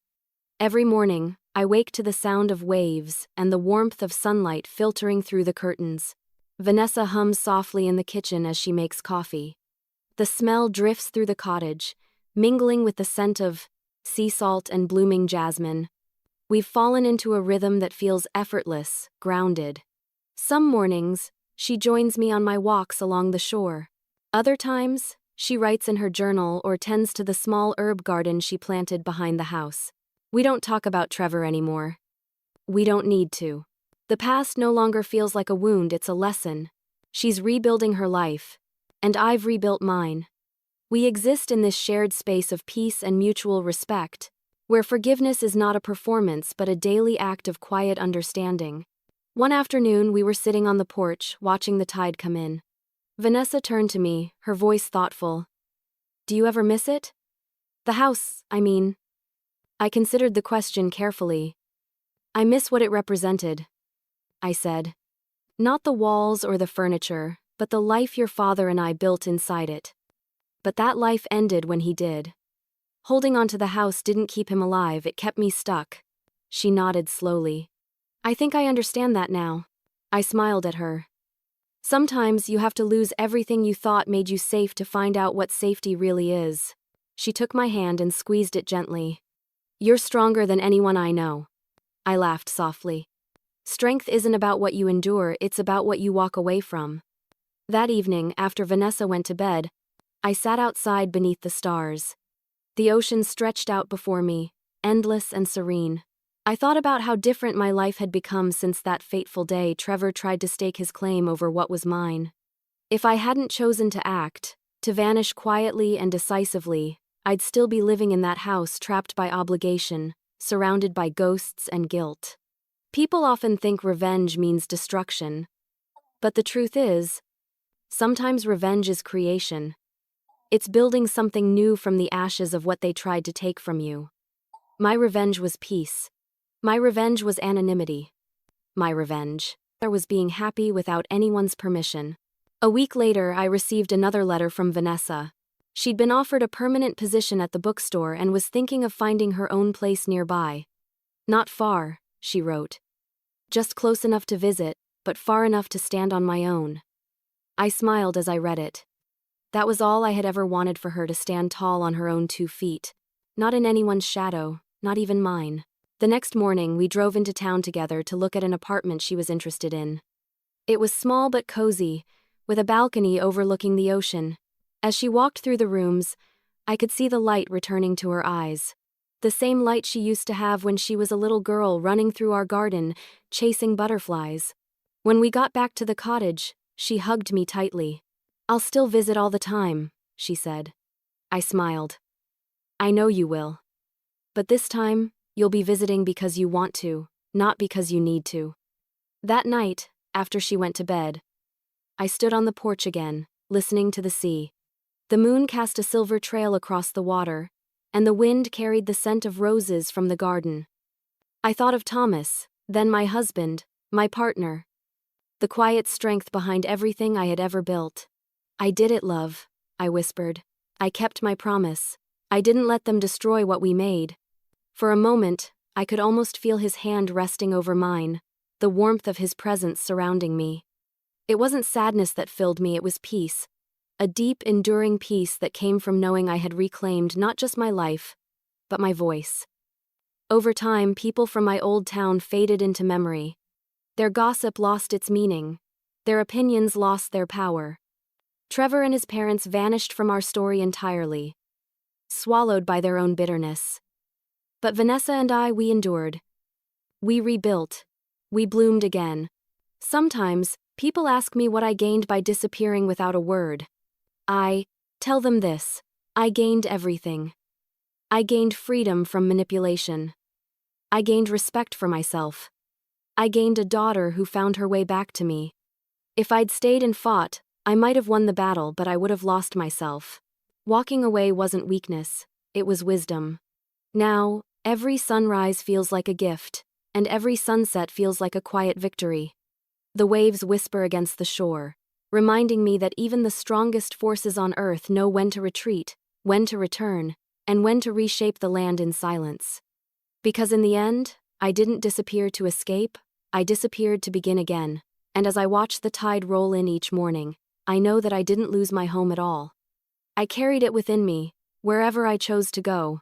Speaker 1: Every morning, I wake to the sound of waves and the warmth of sunlight filtering through the curtains. Vanessa hums softly in the kitchen as she makes coffee. The smell drifts through the cottage, mingling with the scent of sea salt and blooming jasmine. We've fallen into a rhythm that feels effortless, grounded. Some mornings, she joins me on my walks along the shore. Other times, she writes in her journal or tends to the small herb garden she planted behind the house. We don't talk about Trevor anymore. We don't need to. The past no longer feels like a wound, it's a lesson. She's rebuilding her life, and I've rebuilt mine. We exist in this shared space of peace and mutual respect, where forgiveness is not a performance but a daily act of quiet understanding. One afternoon, we were sitting on the porch, watching the tide come in. Vanessa turned to me, her voice thoughtful. "Do you ever miss it? The house, I mean." I considered the question carefully. "I miss what it represented," I said. "Not the walls or the furniture, but the life your father and I built inside it. But that life ended when he did. Holding on to the house didn't keep him alive, it kept me stuck." She nodded slowly. "I think I understand that now." I smiled at her. "Sometimes you have to lose everything you thought made you safe to find out what safety really is." She took my hand and squeezed it gently. "You're stronger than anyone I know." I laughed softly. "Strength isn't about what you endure, it's about what you walk away from." That evening, after Vanessa went to bed, I sat outside beneath the stars. The ocean stretched out before me, endless and serene. I thought about how different my life had become since that fateful day Trevor tried to stake his claim over what was mine. If I hadn't chosen to act, to vanish quietly and decisively, I'd still be living in that house, trapped by obligation, surrounded by ghosts and guilt. People often think revenge means destruction. But the truth is, sometimes revenge is creation. It's building something new from the ashes of what they tried to take from you. My revenge was peace. My revenge was anonymity. My revenge was being happy without anyone's permission. A week later, I received another letter from Vanessa. She'd been offered a permanent position at the bookstore and was thinking of finding her own place nearby. "Not far," she wrote. "Just close enough to visit, but far enough to stand on my own." I smiled as I read it. That was all I had ever wanted, for her to stand tall on her own 2 feet. Not in anyone's shadow, not even mine. The next morning, we drove into town together to look at an apartment she was interested in. It was small but cozy, with a balcony overlooking the ocean. As she walked through the rooms, I could see the light returning to her eyes. The same light she used to have when she was a little girl running through our garden, chasing butterflies. When we got back to the cottage, she hugged me tightly. "I'll still visit all the time," she said. I smiled. "I know you will. But this time, you'll be visiting because you want to, not because you need to." That night, after she went to bed, I stood on the porch again, listening to the sea. The moon cast a silver trail across the water, and the wind carried the scent of roses from the garden. I thought of Thomas, then my husband, my partner. The quiet strength behind everything I had ever built. "I did it, love," I whispered. "I kept my promise. I didn't let them destroy what we made." For a moment, I could almost feel his hand resting over mine, the warmth of his presence surrounding me. It wasn't sadness that filled me, it was peace. A deep, enduring peace that came from knowing I had reclaimed not just my life, but my voice. Over time, people from my old town faded into memory. Their gossip lost its meaning. Their opinions lost their power. Trevor and his parents vanished from our story entirely, swallowed by their own bitterness. But Vanessa and I, we endured. We rebuilt. We bloomed again. Sometimes, people ask me what I gained by disappearing without a word. I tell them this: I gained everything. I gained freedom from manipulation. I gained respect for myself. I gained a daughter who found her way back to me. If I'd stayed and fought, I might have won the battle, but I would have lost myself. Walking away wasn't weakness, it was wisdom. Now, every sunrise feels like a gift, and every sunset feels like a quiet victory. The waves whisper against the shore, reminding me that even the strongest forces on earth know when to retreat, when to return, and when to reshape the land in silence. Because in the end, I didn't disappear to escape, I disappeared to begin again, and as I watch the tide roll in each morning, I know that I didn't lose my home at all. I carried it within me, wherever I chose to go,